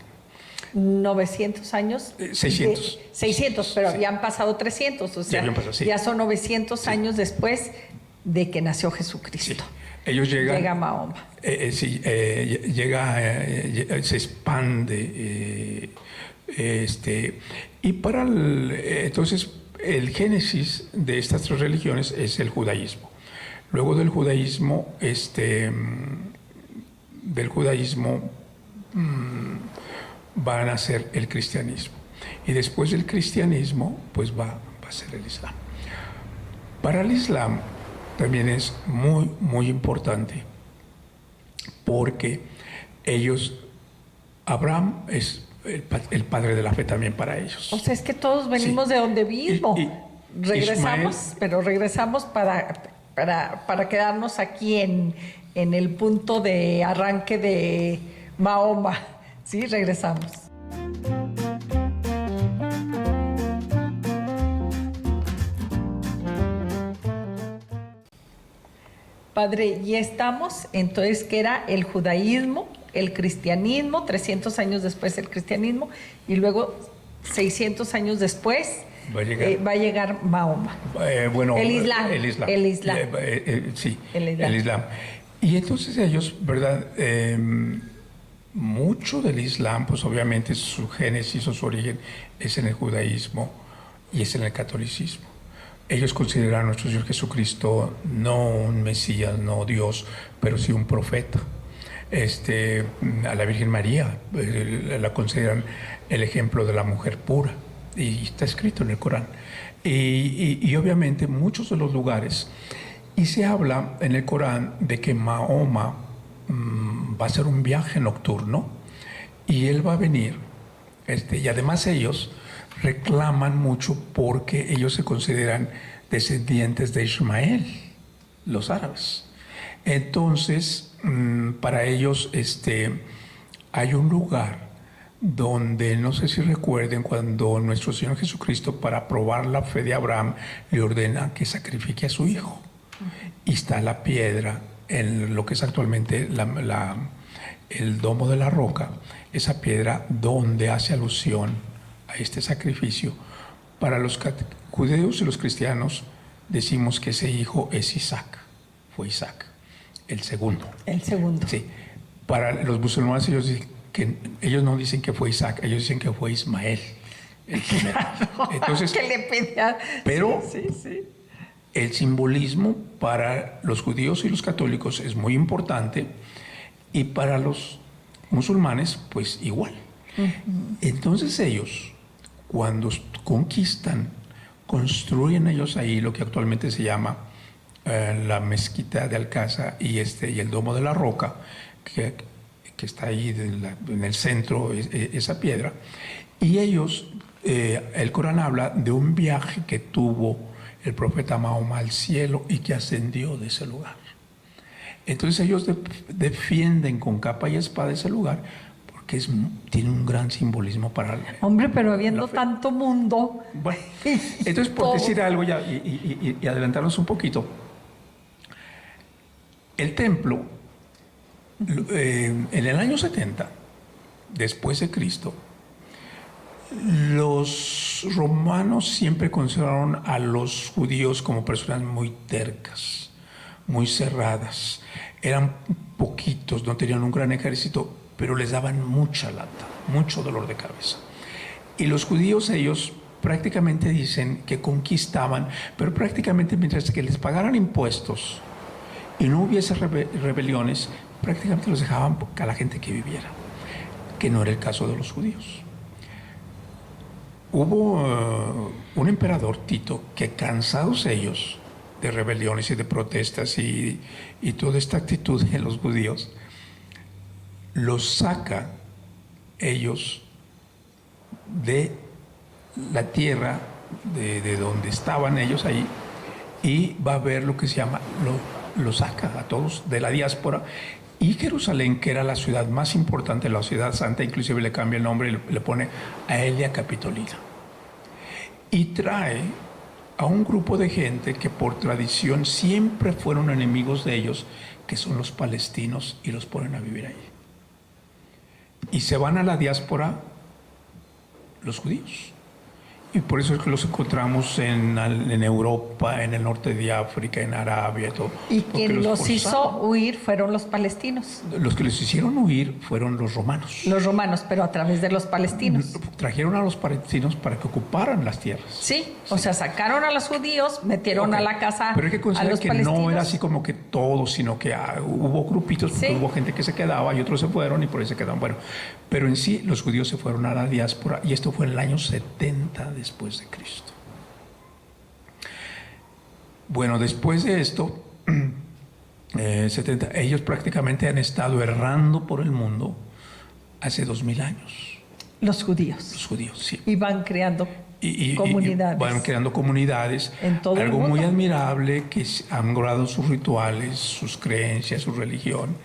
B: 900 años.
C: 600.
B: 600, pero sí. Ya han pasado 300, o sea, ya son 900 años después de que nació Jesucristo.
C: Sí. Ellos llegan.
B: Llega Mahoma.
C: Se expande. Y entonces el génesis de estas tres religiones es el judaísmo. Luego del judaísmo, van a ser el cristianismo. Y después del cristianismo, pues va a ser el islam. Para el islam también es muy, muy importante, porque Abraham es el padre de la fe también para ellos.
B: O sea, es que todos venimos de donde mismo. Regresamos, Ismael, pero regresamos para quedarnos aquí en el punto de arranque de Mahoma. Sí, regresamos. Padre, y estamos entonces que era el judaísmo, el cristianismo, 300 años después el cristianismo, y luego 600 años después va a llegar Mahoma.
C: El
B: Islam.
C: Sí, el Islam. Y entonces ellos, ¿verdad? Mucho del Islam, pues obviamente su génesis o su origen es en el judaísmo y es en el catolicismo. Ellos consideran a nuestro Señor Jesucristo no un Mesías, no Dios, pero sí un profeta. A la Virgen María la consideran el ejemplo de la mujer pura, y está escrito en el Corán. Y obviamente muchos de los lugares, y se habla en el Corán de que Mahoma va a hacer un viaje nocturno y él va a venir, y además ellos reclaman mucho porque ellos se consideran descendientes de Ismael, los árabes. Entonces, para ellos hay un lugar donde, no sé si recuerden, cuando nuestro Señor Jesucristo, para probar la fe de Abraham, le ordena que sacrifique a su hijo. Y está la piedra en lo que es actualmente el domo de la roca, esa piedra donde hace alusión a este sacrificio. Para los judíos y los cristianos decimos que ese hijo es Isaac, fue Isaac, el segundo.
B: El segundo.
C: Sí. Para los musulmanes ellos no dicen que fue Isaac, ellos dicen que fue Ismael, el primero. Entonces,
B: ¿qué le pedía?
C: Pero
B: sí.
C: El simbolismo para los judíos y los católicos es muy importante, y para los musulmanes pues igual. Uh-huh. Entonces ellos, cuando conquistan, construyen ellos ahí lo que actualmente se llama la mezquita de Alcázar y el domo de la roca, que está ahí en el centro, esa piedra. Y ellos, el Corán habla de un viaje que tuvo el profeta Mahoma al cielo y que ascendió de ese lugar. Entonces ellos defienden con capa y espada ese lugar, que tiene un gran simbolismo para...
B: Hombre, pero habiendo tanto mundo...
C: Bueno, entonces, por decir algo ya, y adelantarnos un poquito, el templo, en el año 70, después de Cristo, Los romanos siempre consideraron a los judíos como personas muy tercas, muy cerradas. Eran poquitos, no tenían un gran ejército, pero les daban mucha lata, mucho dolor de cabeza. Y los judíos, ellos prácticamente dicen que conquistaban, pero prácticamente mientras que les pagaran impuestos y no hubiese rebeliones, prácticamente los dejaban a la gente que viviera, que no era el caso de los judíos. Hubo un emperador, Tito, que cansados ellos de rebeliones y de protestas y toda esta actitud de los judíos, los saca ellos de la tierra de donde estaban ellos ahí y va a ver lo que se llama, lo saca a todos de la diáspora. Y Jerusalén, que era la ciudad más importante, la ciudad santa, inclusive le cambia el nombre y le pone Aelia Capitolina. Y trae a un grupo de gente que por tradición siempre fueron enemigos de ellos, que son los palestinos, y los ponen a vivir ahí. Y se van a la diáspora los judíos. Y por eso es que los encontramos en Europa, en el norte de África, en Arabia, todo.
B: Y quien los hizo huir fueron los palestinos.
C: Los que les hicieron huir fueron los romanos.
B: Los romanos, pero a través de los palestinos.
C: Trajeron a los palestinos para que ocuparan las tierras.
B: Sí, o sea, sacaron a los judíos, metieron a la casa
C: pero hay que
B: a
C: considerar
B: los
C: que
B: palestinos.
C: no era así como que todos, sino que hubo grupitos, porque hubo gente que se quedaba y otros se fueron y por ahí se quedaron. Bueno, pero en sí los judíos se fueron a la diáspora y esto fue en el año 70 después de Cristo. Bueno, después de esto, 70, ellos prácticamente han estado errando por el mundo hace 2000 años.
B: Los judíos.
C: Los judíos, sí.
B: Y van creando comunidades.
C: Y van creando comunidades.
B: En todo
C: algo
B: el mundo.
C: muy admirable, que han logrado sus rituales, sus creencias, su religión.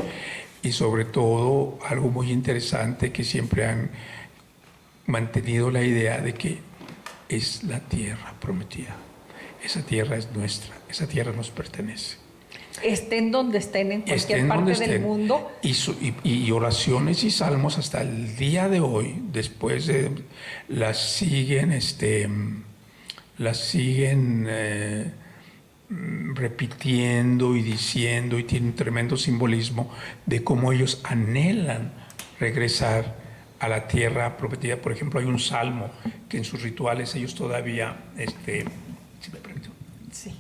C: Y sobre todo, algo muy interesante, que siempre han mantenido la idea de que es la tierra prometida. Esa tierra es nuestra, esa tierra nos pertenece.
B: Estén donde estén, en cualquier parte del mundo.
C: Y oraciones y salmos hasta el día de hoy, después de las siguen, repitiendo y diciendo, y tiene un tremendo simbolismo de cómo ellos anhelan regresar a la tierra prometida. Por ejemplo, hay un salmo que en sus rituales ellos todavía, si me permito.
B: Sí.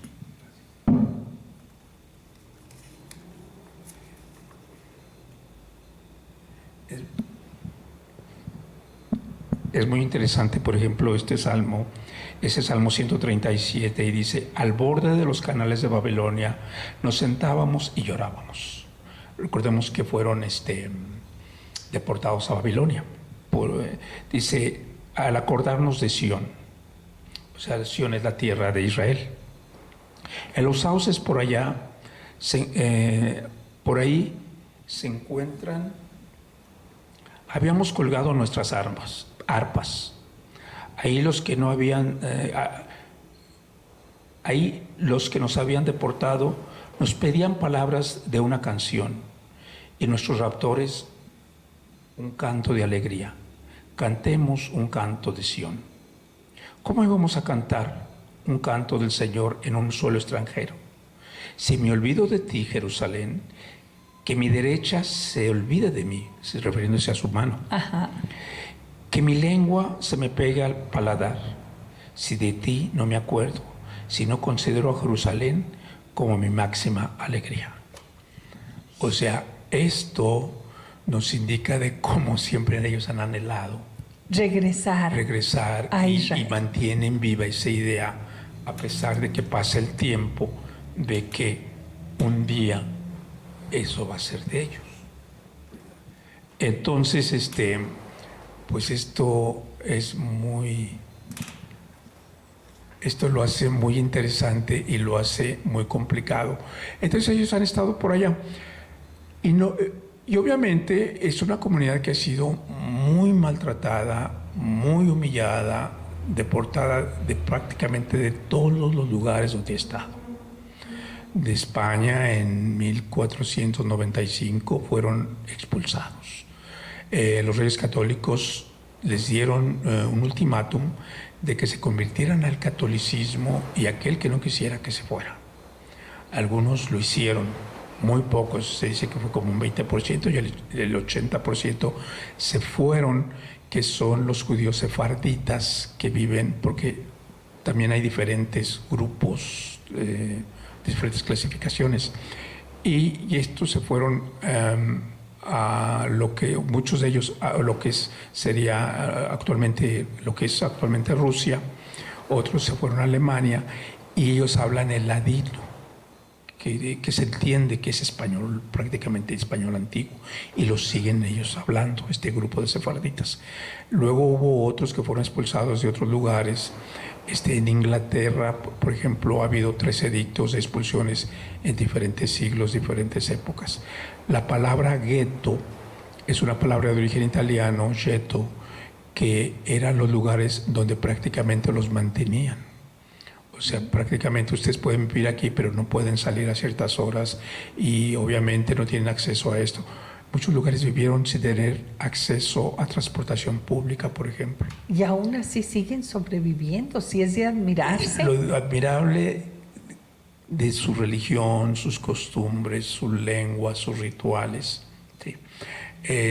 C: Es muy interesante, por ejemplo, este salmo, ese Salmo 137, y dice: al borde de los canales de Babilonia nos sentábamos y llorábamos. Recordemos que fueron deportados a Babilonia. Dice, al acordarnos de Sión, o sea, Sión es la tierra de Israel. En los sauces por allá, por ahí se encuentran, habíamos colgado nuestras arpas. Ahí los que no habían, ahí los que nos habían deportado nos pedían palabras de una canción, y nuestros raptores un canto de alegría. Cantemos un canto de Sión. ¿Cómo íbamos a cantar un canto del Señor en un suelo extranjero? Si me olvido de ti, Jerusalén, que mi derecha se olvide de mí, refiriéndose a su mano.
B: Ajá.
C: Que mi lengua se me pegue al paladar, si de ti no me acuerdo, si no considero a Jerusalén como mi máxima alegría. O sea, esto nos indica de cómo siempre ellos han anhelado regresar y mantienen viva esa idea, a pesar de que pasa el tiempo, de que un día eso va a ser de ellos. Entonces, pues esto lo hace muy interesante y lo hace muy complicado. Entonces ellos han estado por allá. Y obviamente es una comunidad que ha sido muy maltratada, muy humillada, deportada prácticamente de todos los lugares donde ha estado. De España en 1495 fueron expulsados. Los reyes católicos les dieron un ultimátum de que se convirtieran al catolicismo y aquel que no quisiera que se fuera. Algunos lo hicieron, muy pocos, se dice que fue como un 20% y el 80% se fueron, que son los judíos sefarditas que viven, porque también hay diferentes grupos, diferentes clasificaciones, y estos se fueron a lo que muchos de ellos, a lo que sería actualmente, lo que es actualmente Rusia. Otros se fueron a Alemania y ellos hablan el ladino, que se entiende que es español, prácticamente español antiguo, y lo siguen ellos hablando, este grupo de sefarditas. Luego hubo otros que fueron expulsados de otros lugares. En Inglaterra, por ejemplo, ha habido 3 edictos de expulsiones en diferentes siglos, diferentes épocas. La palabra gueto es una palabra de origen italiano, ghetto, que eran los lugares donde prácticamente los mantenían. O sea, prácticamente ustedes pueden vivir aquí, pero no pueden salir a ciertas horas y obviamente no tienen acceso a esto. Muchos lugares vivieron sin tener acceso a transportación pública, por ejemplo.
B: Y aún así siguen sobreviviendo, sí es de admirarse.
C: Lo admirable de su religión, sus costumbres, su lengua, sus rituales. ¿Sí?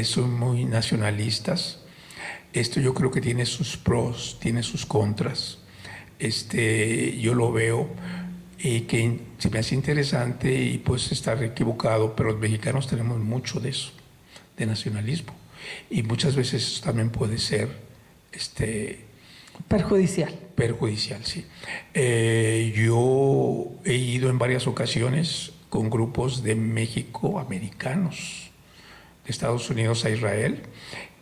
C: Son muy nacionalistas. Esto yo creo que tiene sus pros, tiene sus contras. Yo lo veo y que se me hace interesante y pues estar equivocado, pero los mexicanos tenemos mucho de eso, de nacionalismo, y muchas veces eso también puede ser perjudicial, sí. Yo he ido en varias ocasiones con grupos de México americanos, de Estados Unidos a Israel,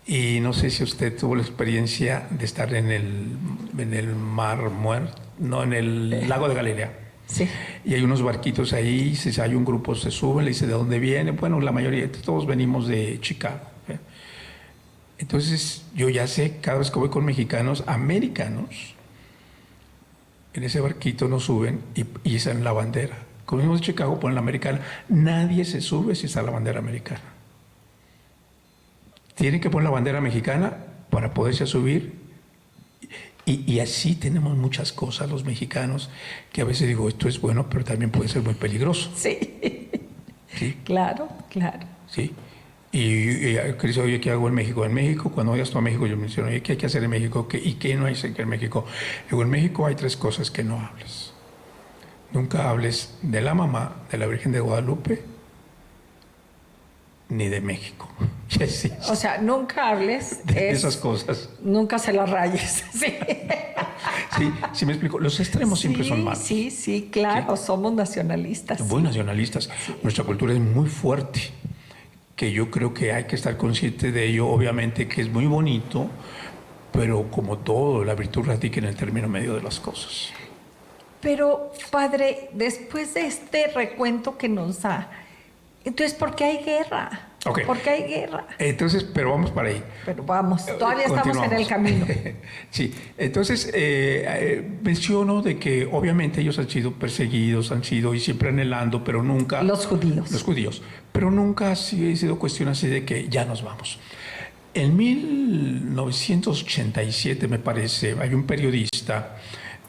C: y no sé si usted tuvo la experiencia de estar en el Mar Muerto, no, en el lago de Galilea.
B: Sí.
C: Y hay unos barquitos ahí, si hay un grupo se sube, le dice de dónde viene. Bueno, la mayoría, todos venimos de Chicago. Entonces yo ya sé, cada vez que voy con mexicanos, americanos, en ese barquito nos suben y izan la bandera. Como venimos de Chicago, ponen la americana. Nadie se sube si está la bandera americana. Tienen que poner la bandera mexicana para poderse subir. Y así tenemos muchas cosas los mexicanos, que a veces digo, esto es bueno, pero también puede ser muy peligroso.
B: Sí.
C: ¿Sí?
B: Claro.
C: Sí. Y Cris, oye, ¿qué hago en México? En México, cuando vayas tú a México, yo me menciono, oye, ¿qué hay que hacer en México? ¿Y qué no hay que hacer en México? Digo, en México hay 3 cosas que no hables. Nunca hables de la mamá, de la Virgen de Guadalupe, ni de México. Sí.
B: O sea, nunca hables
C: de esas cosas.
B: Nunca se las rayes. Sí.
C: Sí, me explico. Los extremos siempre son malos.
B: Sí, claro, sí. Somos nacionalistas.
C: Muy nacionalistas. Sí. Nuestra cultura es muy fuerte, que yo creo que hay que estar consciente de ello. Obviamente que es muy bonito, pero como todo, la virtud radica en el término medio de las cosas.
B: Pero, padre, después de este recuento que nos da, entonces, ¿por qué hay guerra?
C: Okay.
B: ¿Por qué hay guerra?
C: Entonces, pero vamos para ahí.
B: Pero vamos, todavía estamos en el camino.
C: Sí, entonces menciono de que obviamente ellos han sido perseguidos, han sido y siempre anhelando, pero nunca...
B: Los judíos.
C: Pero nunca ha sido cuestión así de que ya nos vamos. En 1987, me parece, hay un periodista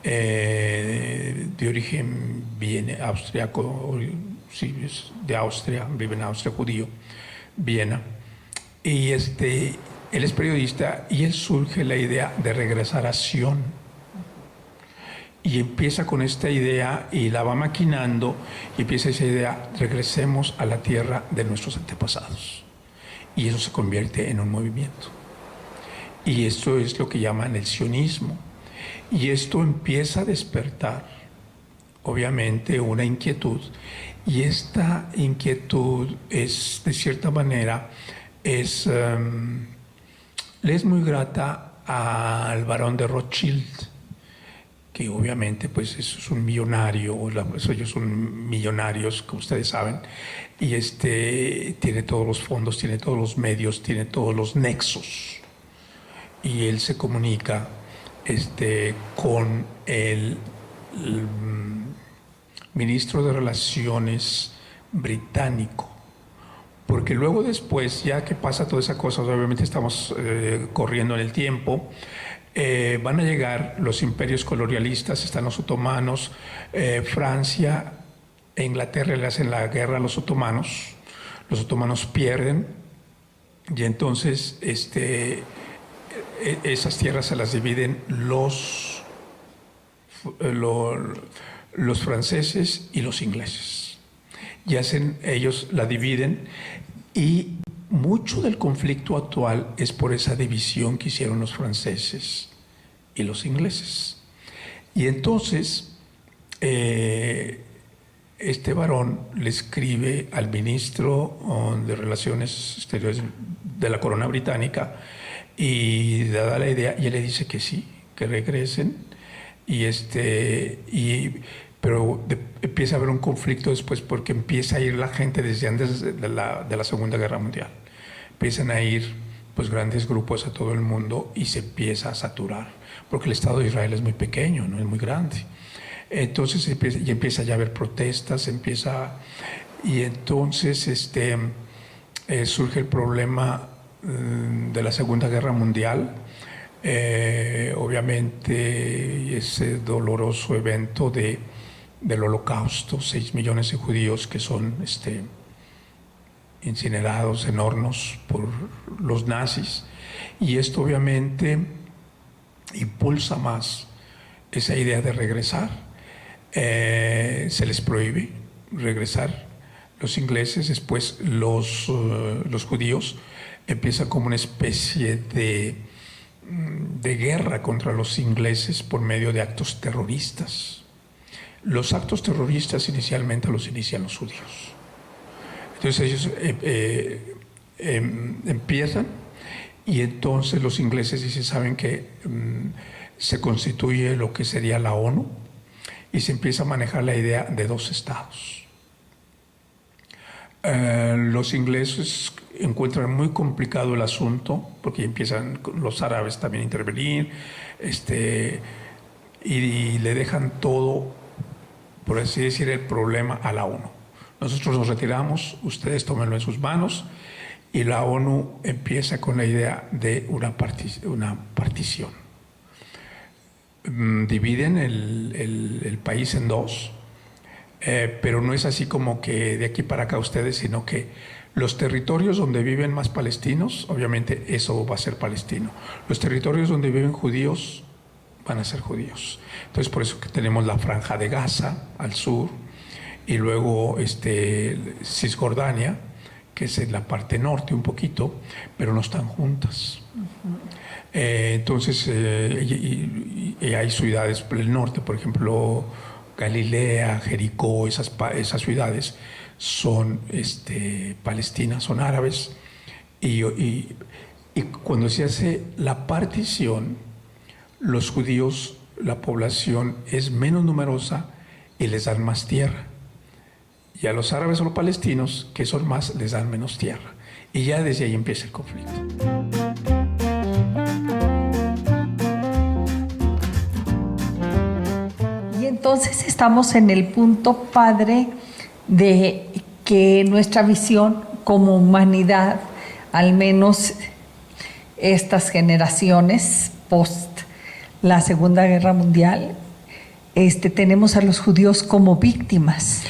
C: de origen austriaco, sí, es de Austria, vive en Austria, judío, Viena, y él es periodista y él surge la idea de regresar a Sion, y empieza con esta idea y la va maquinando y empieza esa idea, regresemos a la tierra de nuestros antepasados, y eso se convierte en un movimiento, y esto es lo que llaman el sionismo, y esto empieza a despertar obviamente una inquietud, y esta inquietud es, de cierta manera, le es muy grata al barón de Rothschild, que obviamente pues es un millonario, ellos son millonarios, como ustedes saben, y tiene todos los fondos, tiene todos los medios, tiene todos los nexos, y él se comunica con el ministro de Relaciones británico porque luego después, ya que pasa toda esa cosa, obviamente estamos corriendo en el tiempo, van a llegar los imperios colonialistas, están los otomanos, Francia e Inglaterra le hacen la guerra a los otomanos pierden, y entonces esas tierras se las dividen los franceses y los ingleses. Y ellos la dividen, y mucho del conflicto actual es por esa división que hicieron los franceses y los ingleses. Y entonces este varón le escribe al ministro de Relaciones Exteriores de la Corona Británica y le da la idea, y él le dice que sí, que regresen, pero empieza a haber un conflicto después, porque empieza a ir la gente desde antes de la Segunda Guerra Mundial. Empiezan a ir pues grandes grupos a todo el mundo y se empieza a saturar, porque el Estado de Israel es muy pequeño, no es muy grande. Entonces empieza ya a haber protestas, y entonces surge el problema de la Segunda Guerra Mundial. Obviamente ese doloroso evento del Holocausto, 6 millones de judíos que son incinerados en hornos por los nazis, y esto obviamente impulsa más esa idea de regresar. Se les prohíbe regresar los ingleses, después los judíos, empieza como una especie de guerra contra los ingleses por medio de actos terroristas. Los actos terroristas inicialmente los inician los judíos. Entonces ellos empiezan, y entonces los ingleses dicen, saben que se constituye lo que sería la ONU, y se empieza a manejar la idea de 2 estados. Los ingleses encuentran muy complicado el asunto, porque empiezan los árabes también a intervenir, y le dejan todo, por así decir, el problema a la ONU. Nosotros nos retiramos, ustedes tómenlo en sus manos, y la ONU empieza con la idea de una partición. Dividen el país en 2, pero no es así como que de aquí para acá ustedes, sino que los territorios donde viven más palestinos, obviamente eso va a ser palestino. Los territorios donde viven judíos van a ser judíos. Entonces por eso que tenemos la Franja de Gaza al sur, y luego Cisjordania, que es en la parte norte un poquito, pero no están juntas. Entonces hay ciudades por el norte, por ejemplo Galilea, Jericó, esas ciudades son palestinas, son árabes, y cuando se hace la partición, los judíos, la población es menos numerosa y les dan más tierra, y a los árabes o los palestinos, que son más, les dan menos tierra, y ya desde ahí empieza el conflicto.
B: Entonces estamos en el punto, padre, de que nuestra visión como humanidad, al menos estas generaciones post la Segunda Guerra Mundial, tenemos a los judíos como víctimas.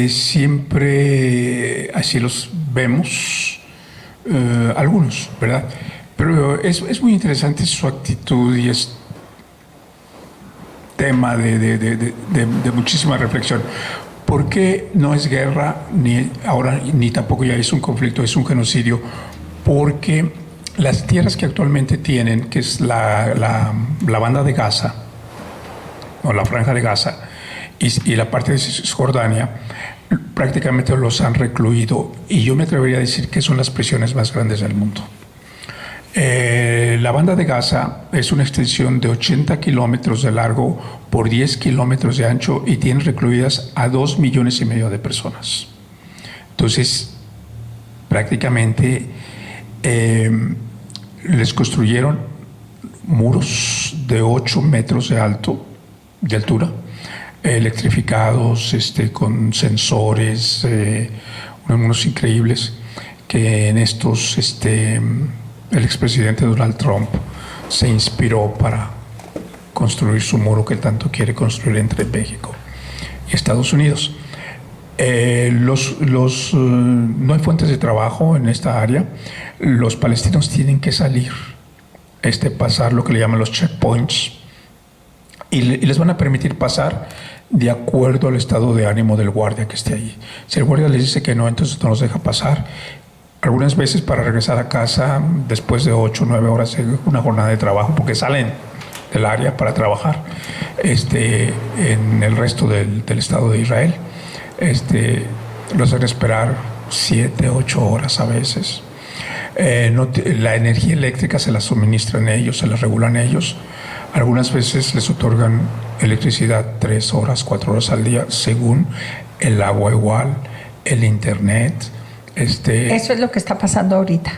C: Siempre así los vemos, algunos, ¿verdad? Pero es muy interesante su actitud, y es tema de muchísima reflexión. ¿Por qué no es guerra, ni tampoco ya es un conflicto, es un genocidio? Porque las tierras que actualmente tienen, que es la banda de Gaza, o la Franja de Gaza, y la parte de Cisjordania, prácticamente los han recluido, y yo me atrevería a decir que son las prisiones más grandes del mundo. La banda de Gaza es una extensión de 80 kilómetros de largo por 10 kilómetros de ancho, y tiene recluidas a 2,5 millones de personas. Entonces, prácticamente les construyeron muros de 8 metros de altura, electrificados, con sensores, unos increíbles. que en estos el expresidente Donald Trump se inspiró para construir su muro que él tanto quiere construir entre México y Estados Unidos. No hay fuentes de trabajo en esta área. Los palestinos tienen que salir, pasar lo que le llaman los checkpoints, y les van a permitir pasar de acuerdo al estado de ánimo del guardia que esté allí. Si el guardia les dice que no, entonces no los deja pasar. Algunas veces para regresar a casa, después de 8 o 9 horas de una jornada de trabajo, porque salen del área para trabajar en el resto del Estado de Israel. Los hacen esperar 7, 8 horas a veces. La energía eléctrica se la suministran ellos, se la regulan ellos. Algunas veces les otorgan electricidad 3 horas, 4 horas al día, según el agua igual, el internet.
B: Eso es lo que está pasando ahorita.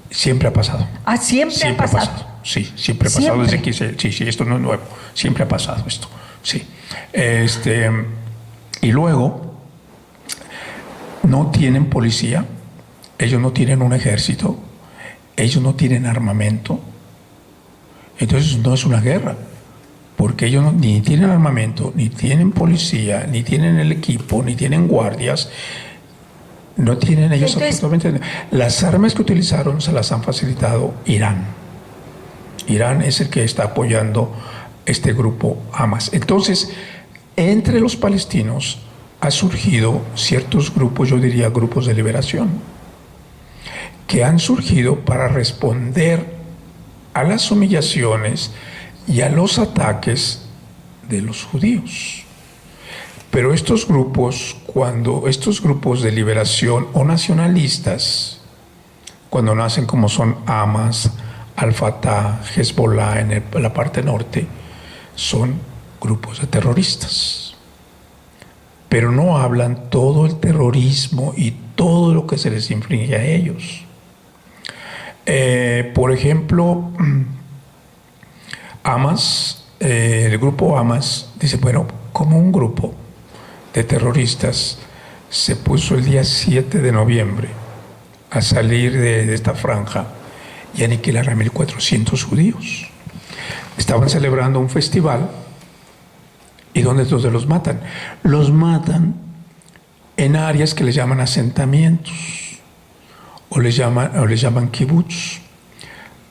C: Siempre ha pasado.
B: Ah, siempre ha pasado.
C: Sí, siempre ha pasado. Desde aquí, sí, esto no es nuevo. Siempre ha pasado esto. Sí. Y luego, no tienen policía, ellos no tienen un ejército, ellos no tienen armamento. Entonces no es una guerra, porque ellos ni tienen armamento, ni tienen policía, ni tienen el equipo, ni tienen guardias. No tienen ellos absolutamente. Las armas que utilizaron se las han facilitado Irán. Irán es el que está apoyando este grupo Hamas. Entonces, entre los palestinos ha surgido ciertos grupos, yo diría grupos de liberación, que han surgido para responder a las humillaciones y a los ataques de los judíos. Pero estos grupos de liberación o nacionalistas, cuando nacen como son Hamas, Al-Fatah, Hezbollah en la parte norte, son grupos de terroristas. Pero no hablan todo el terrorismo y todo lo que se les inflige a ellos. Por ejemplo, Hamas, el grupo Hamas, dice, bueno, como un grupo de terroristas se puso el día 7 de noviembre a salir de esta franja y aniquilar a 1.400 judíos. Estaban celebrando un festival y ¿dónde los matan? Los matan en áreas que les llaman asentamientos o les llaman kibutz.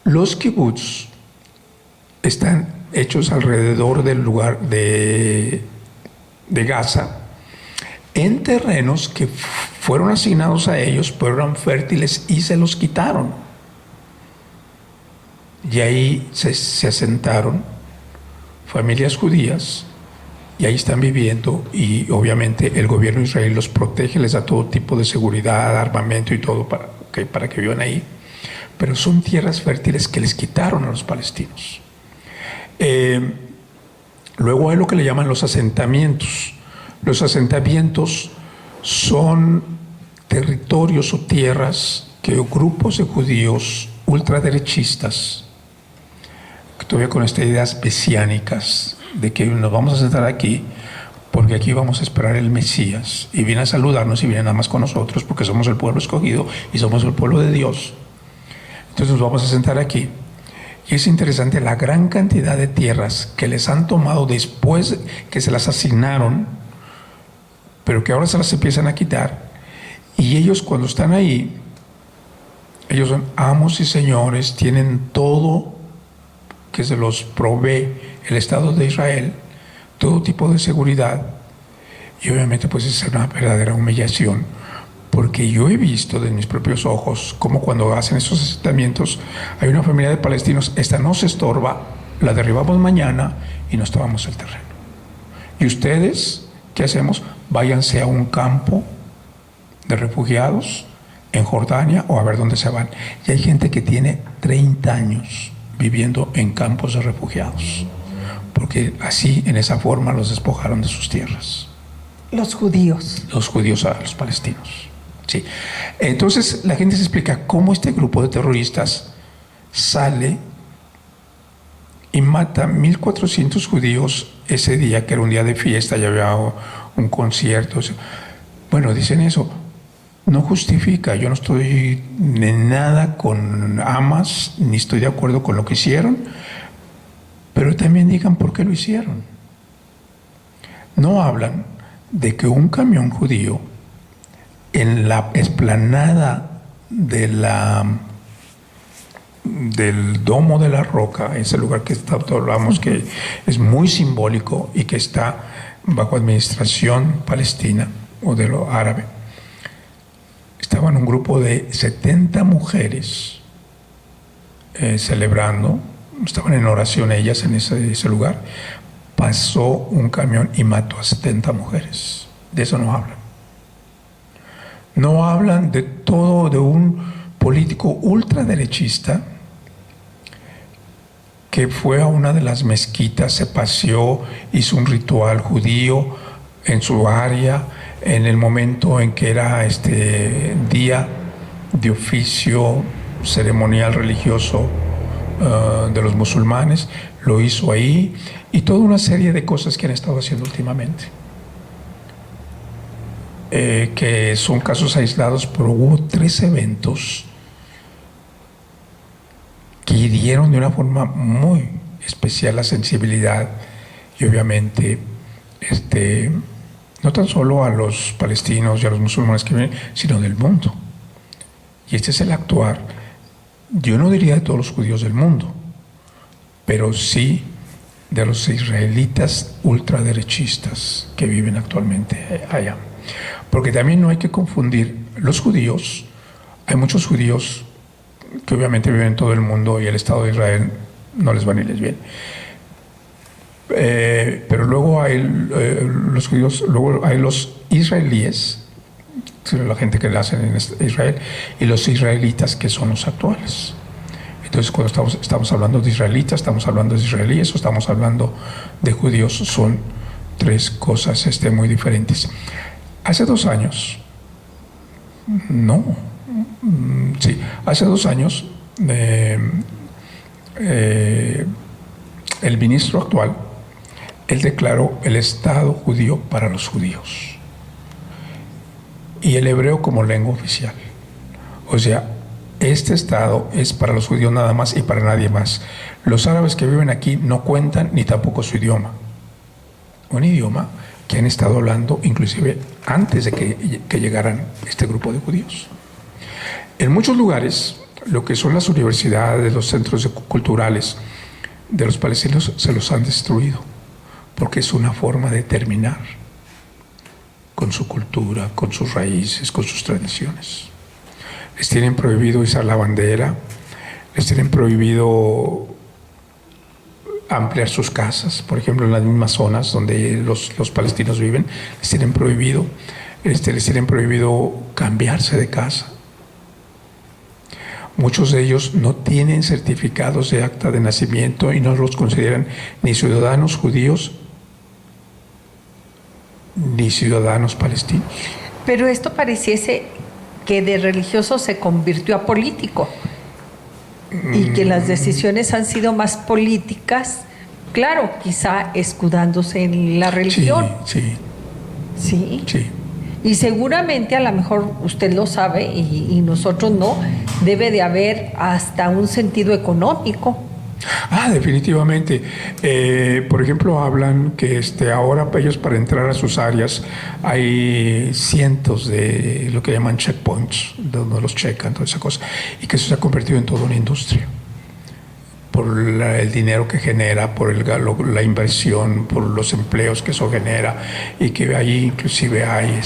C: Los kibutz están hechos alrededor del lugar de Gaza, en terrenos que fueron asignados a ellos, pero eran fértiles y se los quitaron. Y ahí se asentaron familias judías y ahí están viviendo, y obviamente el gobierno de Israel los protege, les da todo tipo de seguridad, armamento y todo para que vivan ahí. Pero son tierras fértiles que les quitaron a los palestinos. Luego hay lo que le llaman los asentamientos. Los asentamientos son territorios o tierras que grupos de judíos ultraderechistas, todavía con estas ideas mesiánicas de que nos vamos a sentar aquí porque aquí vamos a esperar el Mesías y viene a saludarnos y viene nada más con nosotros porque somos el pueblo escogido y somos el pueblo de Dios. Entonces nos vamos a sentar aquí. Y es interesante la gran cantidad de tierras que les han tomado después que se las asignaron, pero que ahora se las empiezan a quitar. Y ellos cuando están ahí, ellos son amos y señores, tienen todo que se los provee el Estado de Israel, todo tipo de seguridad. Y obviamente pues es una verdadera humillación, porque yo he visto de mis propios ojos cómo cuando hacen esos asentamientos hay una familia de palestinos, esta no se estorba, la derribamos mañana y nos tomamos el terreno. Y ustedes, ¿qué hacemos? Váyanse a un campo de refugiados en Jordania o a ver dónde se van. Y hay gente que tiene 30 años viviendo en campos de refugiados, porque así, en esa forma, los despojaron de sus tierras.
B: Los judíos.
C: Los judíos a los palestinos. Sí. Entonces la gente se explica cómo este grupo de terroristas sale y mata 1.400 judíos ese día, que era un día de fiesta, ya había un concierto. Bueno, dicen eso, no justifica. Yo no estoy en nada con Hamas, ni estoy de acuerdo con lo que hicieron, pero también digan por qué lo hicieron. No hablan de que un camión judío en la explanada del Domo de la Roca, ese lugar que hablamos que es muy simbólico y que está bajo administración palestina o de lo árabe, estaban un grupo de 70 mujeres celebrando, estaban en oración ellas en ese lugar. Pasó un camión y mató a 70 mujeres. De eso no hablan. No hablan de todo, de un político ultraderechista que fue a una de las mezquitas, se paseó, hizo un ritual judío en su área, en el momento en que era día de oficio ceremonial religioso de los musulmanes, lo hizo ahí, y toda una serie de cosas que han estado haciendo últimamente, que son casos aislados, pero hubo 3 eventos que hirieron de una forma muy especial la sensibilidad y obviamente no tan solo a los palestinos y a los musulmanes que viven, sino del mundo. Y este es el actuar, yo no diría de todos los judíos del mundo, pero sí de los israelitas ultraderechistas que viven actualmente allá. Porque también no hay que confundir los judíos. Hay muchos judíos que obviamente viven en todo el mundo y el Estado de Israel no les va ni les viene. Pero luego hay los judíos, luego hay los israelíes, la gente que nacen en Israel, y los israelitas que son los actuales. Entonces, cuando estamos hablando de israelitas, estamos hablando de israelíes o estamos hablando de judíos, son 3 cosas muy diferentes. Hace 2 años, hace 2 años, el ministro actual, él declaró el Estado judío para los judíos y el hebreo como lengua oficial. O sea, este Estado es para los judíos nada más y para nadie más. Los árabes que viven aquí no cuentan ni tampoco su idioma. Un idioma que han estado hablando inclusive antes de que llegaran este grupo de judíos. En muchos lugares, lo que son las universidades, los centros culturales de los palestinos se los han destruido, porque es una forma de terminar con su cultura, con sus raíces, con sus tradiciones. Les tienen prohibido izar la bandera, les tienen prohibido ampliar sus casas, por ejemplo, en las mismas zonas donde los palestinos viven, les tienen prohibido cambiarse de casa. Muchos de ellos no tienen certificados de acta de nacimiento y no los consideran ni ciudadanos judíos ni ciudadanos palestinos.
B: Pero esto pareciese que de religioso se convirtió a político y que las decisiones han sido más políticas, claro, quizá escudándose en la religión. Sí. Y seguramente, a lo mejor usted lo sabe y nosotros no, debe de haber hasta un sentido económico.
C: Definitivamente. Por ejemplo, hablan que ahora ellos, para entrar a sus áreas, hay cientos de lo que llaman checkpoints, donde los checan, toda esa cosa, y que eso se ha convertido en toda una industria por el dinero que genera, por la inversión, por los empleos que eso genera, y que ahí inclusive hay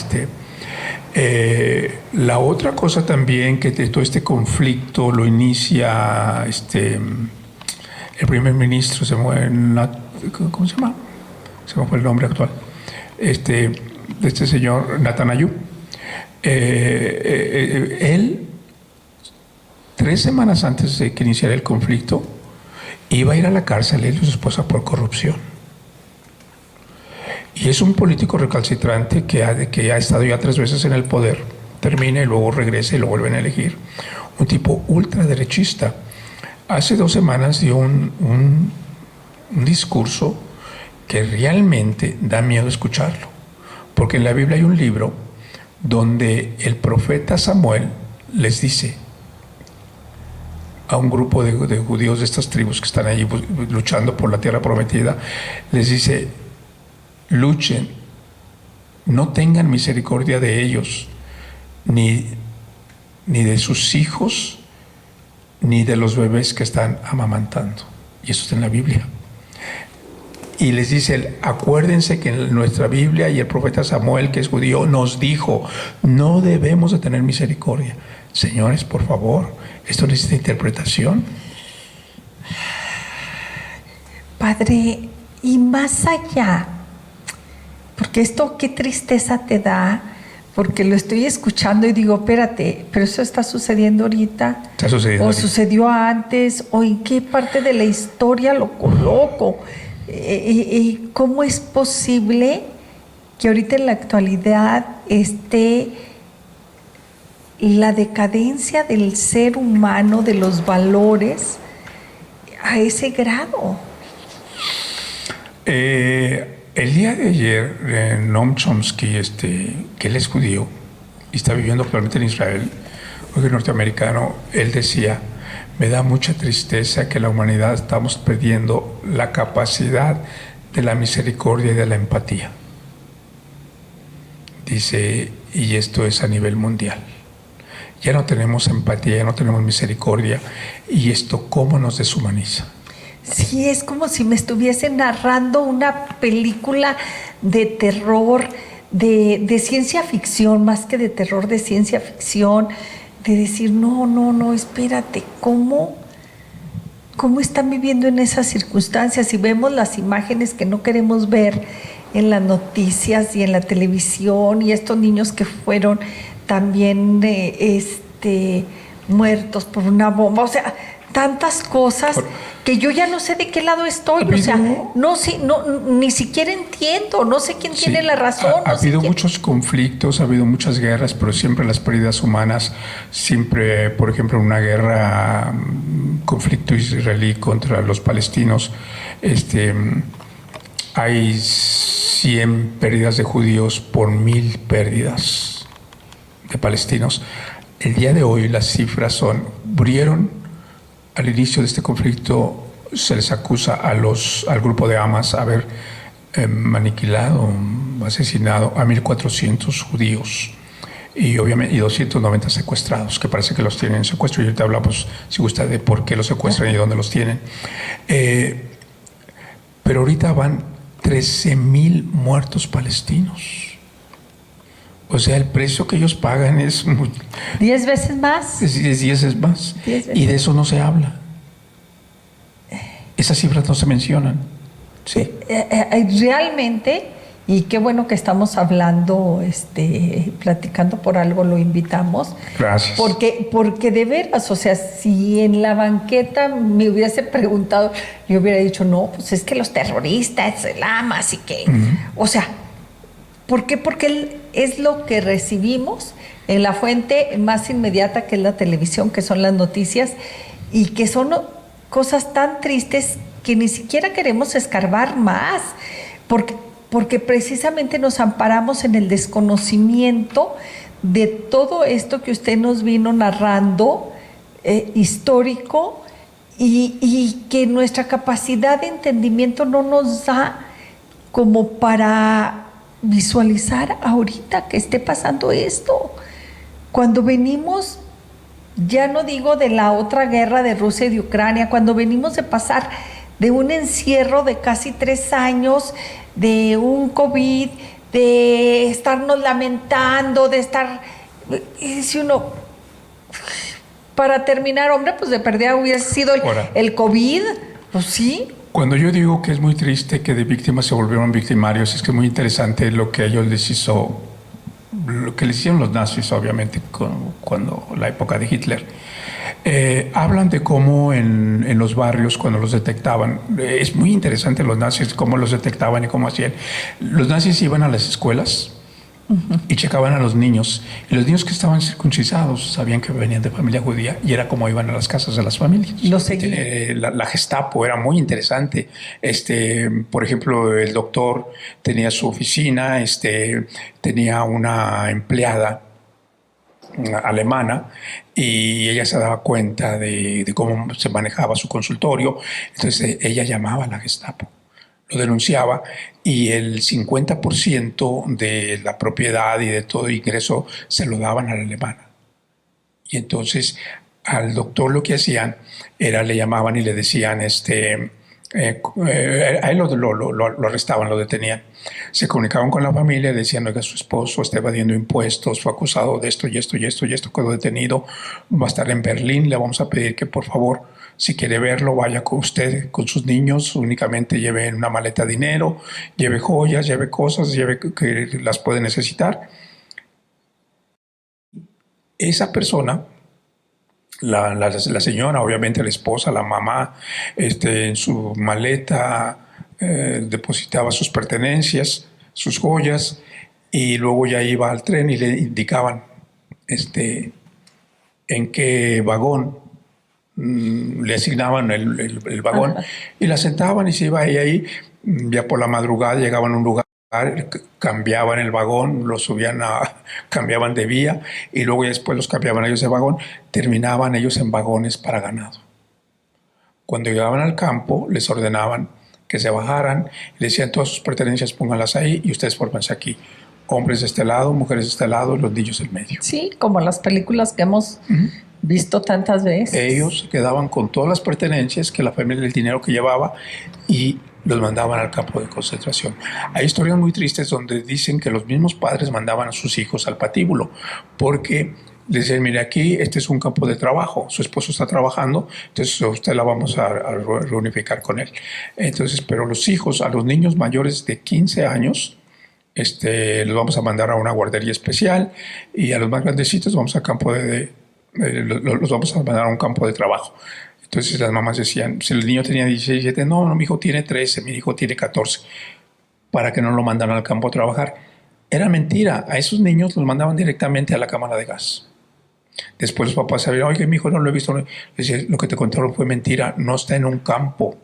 C: la otra cosa también, que todo este conflicto lo inicia el primer ministro, ¿cómo se llama? Se me fue el nombre actual. De este señor Netanyahu. Él, 3 semanas antes de que iniciara el conflicto, iba a ir a la cárcel, él y su esposa, por corrupción. Y es un político recalcitrante que ha estado ya 3 veces en el poder, termina y luego regresa y lo vuelven a elegir. Un tipo ultraderechista. Hace 2 semanas dio un discurso que realmente da miedo escucharlo, porque en la Biblia hay un libro donde el profeta Samuel les dice a un grupo de judíos de estas tribus que están ahí luchando por la tierra prometida, les dice: luchen, no tengan misericordia de ellos, ni de sus hijos, ni de los bebés que están amamantando. Y eso está en la Biblia. Y les dice: acuérdense que en nuestra Biblia y el profeta Samuel, que es judío, nos dijo: no debemos de tener misericordia. Señores, por favor, esto necesita interpretación.
B: Padre, y más allá, porque esto qué tristeza te da, porque lo estoy escuchando y digo, espérate, pero eso está sucediendo ahorita.
C: Está sucediendo.
B: O sucedió antes, o en qué parte de la historia lo coloco. ¿Cómo es posible que ahorita en la actualidad esté la decadencia del ser humano, de los valores, a ese grado?
C: El día de ayer, Noam Chomsky, que él es judío y está viviendo actualmente en Israel, hoy norteamericano, él decía: me da mucha tristeza que la humanidad estamos perdiendo la capacidad de la misericordia y de la empatía. Dice, y esto es a nivel mundial. Ya no tenemos empatía, ya no tenemos misericordia, y esto cómo nos deshumaniza.
B: Sí, es como si me estuviese narrando una película de terror, de ciencia ficción, más que de terror, de ciencia ficción, de decir, no, espérate, ¿cómo están viviendo en esas circunstancias? Y vemos las imágenes que no queremos ver en las noticias y en la televisión, y estos niños que fueron también muertos por una bomba, o sea, tantas cosas que yo ya no sé de qué lado estoy, o sea, ni siquiera entiendo, no sé quién tiene la razón.
C: Ha habido muchos conflictos, ha habido muchas guerras, pero siempre las pérdidas humanas, siempre, por ejemplo, en una guerra, conflicto israelí contra los palestinos, hay 100 pérdidas de judíos por 1000 pérdidas de palestinos. El día de hoy las cifras murieron. Al inicio de este conflicto se les acusa al grupo de Hamas haber aniquilado, asesinado a 1.400 judíos y obviamente 290 secuestrados, que parece que los tienen en secuestro, y ahorita hablamos, si gusta, de por qué los secuestran y dónde los tienen. Pero ahorita van 13.000 muertos palestinos. O sea, el precio que ellos pagan es
B: 10 veces más.
C: Es 10 veces más.
B: 10 veces.
C: Y de eso no se habla. Esas cifras no se mencionan. Sí.
B: Realmente, y qué bueno que estamos hablando, platicando, por algo lo invitamos.
C: Gracias.
B: Porque de veras, o sea, si en la banqueta me hubiese preguntado, yo hubiera dicho, no, pues es que los terroristas, el Hamas y que... O sea, ¿por qué? Porque es lo que recibimos en la fuente más inmediata, que es la televisión, que son las noticias, y que son cosas tan tristes que ni siquiera queremos escarbar más, porque precisamente nos amparamos en el desconocimiento de todo esto que usted nos vino narrando, histórico, y que nuestra capacidad de entendimiento no nos da como para visualizar ahorita que esté pasando esto. Cuando venimos, ya no digo de la otra guerra de Rusia y de Ucrania, cuando venimos de pasar de un encierro de casi 3 años, de un COVID, de estarnos lamentando, de estar... Y dice uno, para terminar, hombre, pues de perdida hubiese sido el COVID, pues sí.
C: Cuando yo digo que es muy triste que de víctimas se volvieron victimarios, es que es muy interesante lo que ellos les hizo, lo que les hicieron los nazis, obviamente, cuando la época de Hitler. Hablan de cómo en los barrios, cuando los detectaban, es muy interesante los nazis, cómo los detectaban y cómo hacían. Los nazis iban a las escuelas y checaban a los niños. Y los niños que estaban circuncidados sabían que venían de familia judía y era como iban a las casas de las familias.
B: Lo seguían.
C: La Gestapo era muy interesante. Por ejemplo, el doctor tenía su oficina, tenía una empleada alemana y ella se daba cuenta de cómo se manejaba su consultorio. Entonces ella llamaba a la Gestapo, lo denunciaba y el 50% de la propiedad y de todo ingreso se lo daban a la alemana. Y entonces al doctor lo que hacían era le llamaban y le decían, a él lo arrestaban, lo detenían. Se comunicaban con la familia y decían, oiga, su esposo está evadiendo impuestos, fue acusado de esto y esto y esto y esto, quedó detenido, va a estar en Berlín, le vamos a pedir que por favor, si quiere verlo, vaya con usted, con sus niños, únicamente lleve en una maleta dinero, lleve joyas, lleve cosas, lleve que las puede necesitar. Esa persona, la señora, obviamente la esposa, la mamá, en su maleta depositaba sus pertenencias, sus joyas, y luego ya iba al tren y le indicaban en qué vagón le asignaban el vagón. Ajá. Y la sentaban y se iba ella ahí. Ya por la madrugada llegaban a un lugar, cambiaban el vagón, lo subían cambiaban de vía y luego ya después los cambiaban ellos de vagón, terminaban ellos en vagones para ganado. Cuando llegaban al campo les ordenaban que se bajaran, le decían todas sus pertenencias pónganlas ahí y ustedes fórmense aquí. Hombres de este lado, mujeres de este lado, los niños en medio.
B: Sí, como las películas que hemos visto tantas veces.
C: Ellos quedaban con todas las pertenencias, que la familia, el dinero que llevaba, y los mandaban al campo de concentración. Hay historias muy tristes donde dicen que los mismos padres mandaban a sus hijos al patíbulo porque les decían, mire, aquí este es un campo de trabajo, su esposo está trabajando, entonces usted la vamos a reunificar con él. Entonces, pero los hijos, a los niños mayores de 15 años, los vamos a mandar a una guardería especial y a los más grandecitos vamos a campo los vamos a mandar a un campo de trabajo. Entonces las mamás decían, si el niño tenía 16, 17, no, mi hijo tiene 13, mi hijo tiene 14, para que no lo mandaran al campo a trabajar. Era mentira, a esos niños los mandaban directamente a la cámara de gas. Después los papás sabían, oye, mi hijo no lo he visto. Decía, lo que te contaron fue mentira, no está en un campo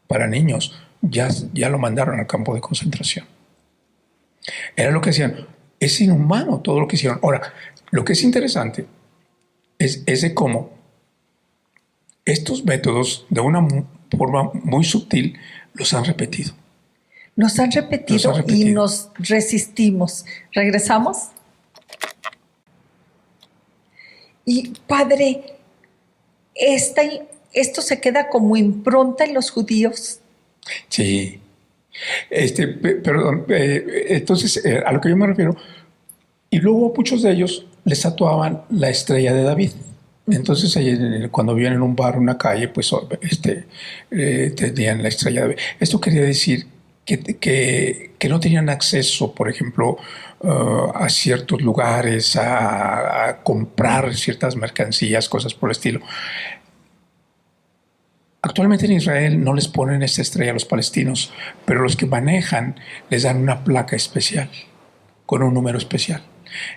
C: para niños, ya lo mandaron al campo de concentración. Era lo que hacían. Es inhumano todo lo que hicieron. Ahora, lo que es interesante es de cómo estos métodos, de una forma muy sutil, los han repetido.
B: Los han repetido y nos resistimos. ¿Regresamos? Y padre, esto se queda como impronta en los judíos.
C: Sí. Perdón, entonces, a lo que yo me refiero, y luego muchos de ellos les tatuaban la estrella de David. Entonces, cuando vivían en un bar, una calle, pues tenían la estrella de David. Esto quería decir que no tenían acceso, por ejemplo, a ciertos lugares, a comprar ciertas mercancías, cosas por el estilo. Actualmente en Israel no les ponen esta estrella a los palestinos, pero los que manejan les dan una placa especial, con un número especial.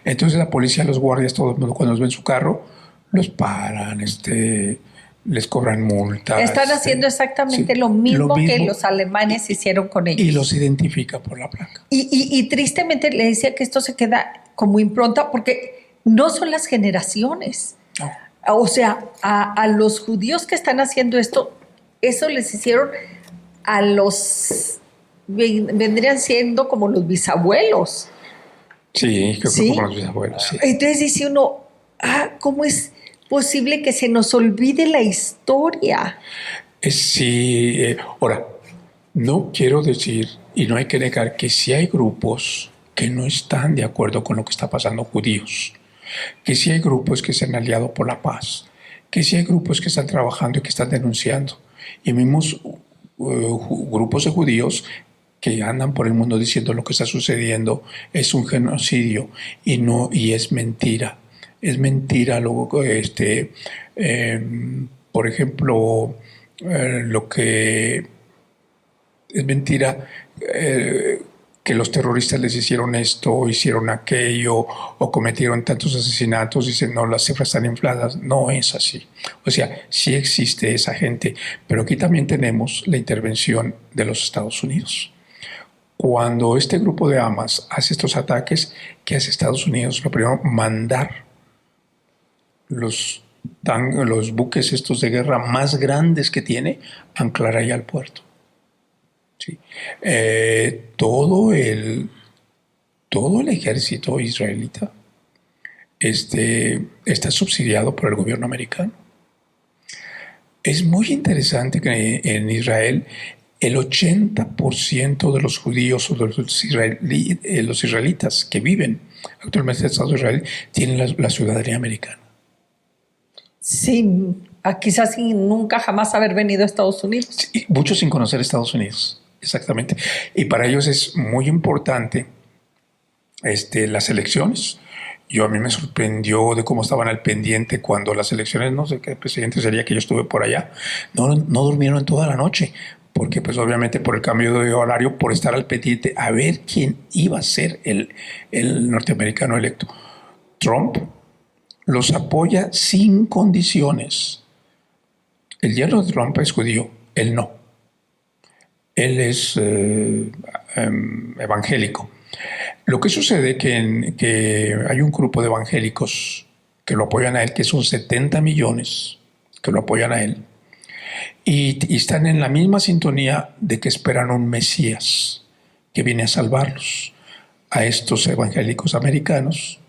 C: Entonces la policía, los guardias, todo el mundo cuando los ven su carro, los paran, les cobran multas.
B: Están haciendo exactamente lo mismo que los alemanes hicieron con ellos.
C: Y los identifica por la placa.
B: Y tristemente le decía que esto se queda como impronta porque no son las generaciones.
C: No.
B: O sea, a los judíos que están haciendo esto, eso les hicieron a vendrían siendo como los bisabuelos.
C: Sí, creo que como los bisabuelos. Sí.
B: Entonces dice uno, ¿cómo es posible que se nos olvide la historia?
C: Sí, ahora, no quiero decir, y no hay que negar que sí hay grupos que no están de acuerdo con lo que está pasando judíos, que sí hay grupos que se han aliado por la paz, que sí hay grupos que están trabajando y que están denunciando. Y vimos grupos de judíos que andan por el mundo diciendo lo que está sucediendo es un genocidio y es mentira. Es mentira por ejemplo, lo que es mentira que los terroristas les hicieron esto, hicieron aquello, o cometieron tantos asesinatos, dicen, no, las cifras están infladas. No es así. O sea, sí existe esa gente, pero aquí también tenemos la intervención de los Estados Unidos. Cuando este grupo de Hamas hace estos ataques, ¿qué hace Estados Unidos? Lo primero, mandar los buques estos de guerra más grandes que tiene, anclar ahí al puerto. Sí. Todo el ejército israelita está subsidiado por el gobierno americano. Es muy interesante que en Israel el 80% de los judíos o de los israelitas que viven actualmente en el Estado de Israel tienen la ciudadanía americana.
B: Sí, quizás sin nunca jamás haber venido a Estados Unidos.
C: Sí, muchos sin conocer Estados Unidos, exactamente. Y para ellos es muy importante las elecciones. A mí me sorprendió de cómo estaban al pendiente cuando las elecciones, no sé qué presidente sería, que yo estuve por allá, no durmieron toda la noche, porque pues obviamente por el cambio de horario, por estar al pendiente a ver quién iba a ser el norteamericano electo. Trump los apoya sin condiciones. El yerno de Trump es judío, él no. Él es evangélico. Lo que sucede es que hay un grupo de evangélicos que lo apoyan a él, que son 70 millones que lo apoyan a él, y están en la misma sintonía de que esperan un Mesías que viene a salvarlos. A estos evangélicos americanos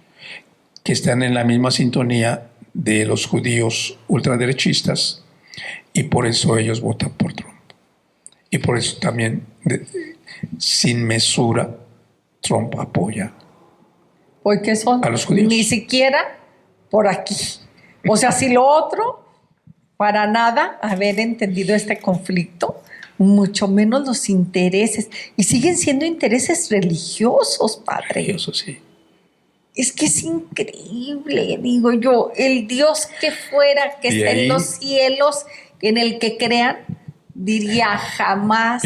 C: que están en la misma sintonía de los judíos ultraderechistas, y por eso ellos votan por Trump. Y por eso también, sin mesura, Trump apoya
B: porque son
C: a los judíos.
B: Ni siquiera por aquí. O sea, si lo otro, para nada haber entendido este conflicto, mucho menos los intereses. Y siguen siendo intereses religiosos, padre.
C: Eso sí.
B: Es que es increíble, digo yo, el Dios que fuera, que está en los cielos, en el que crean, diría jamás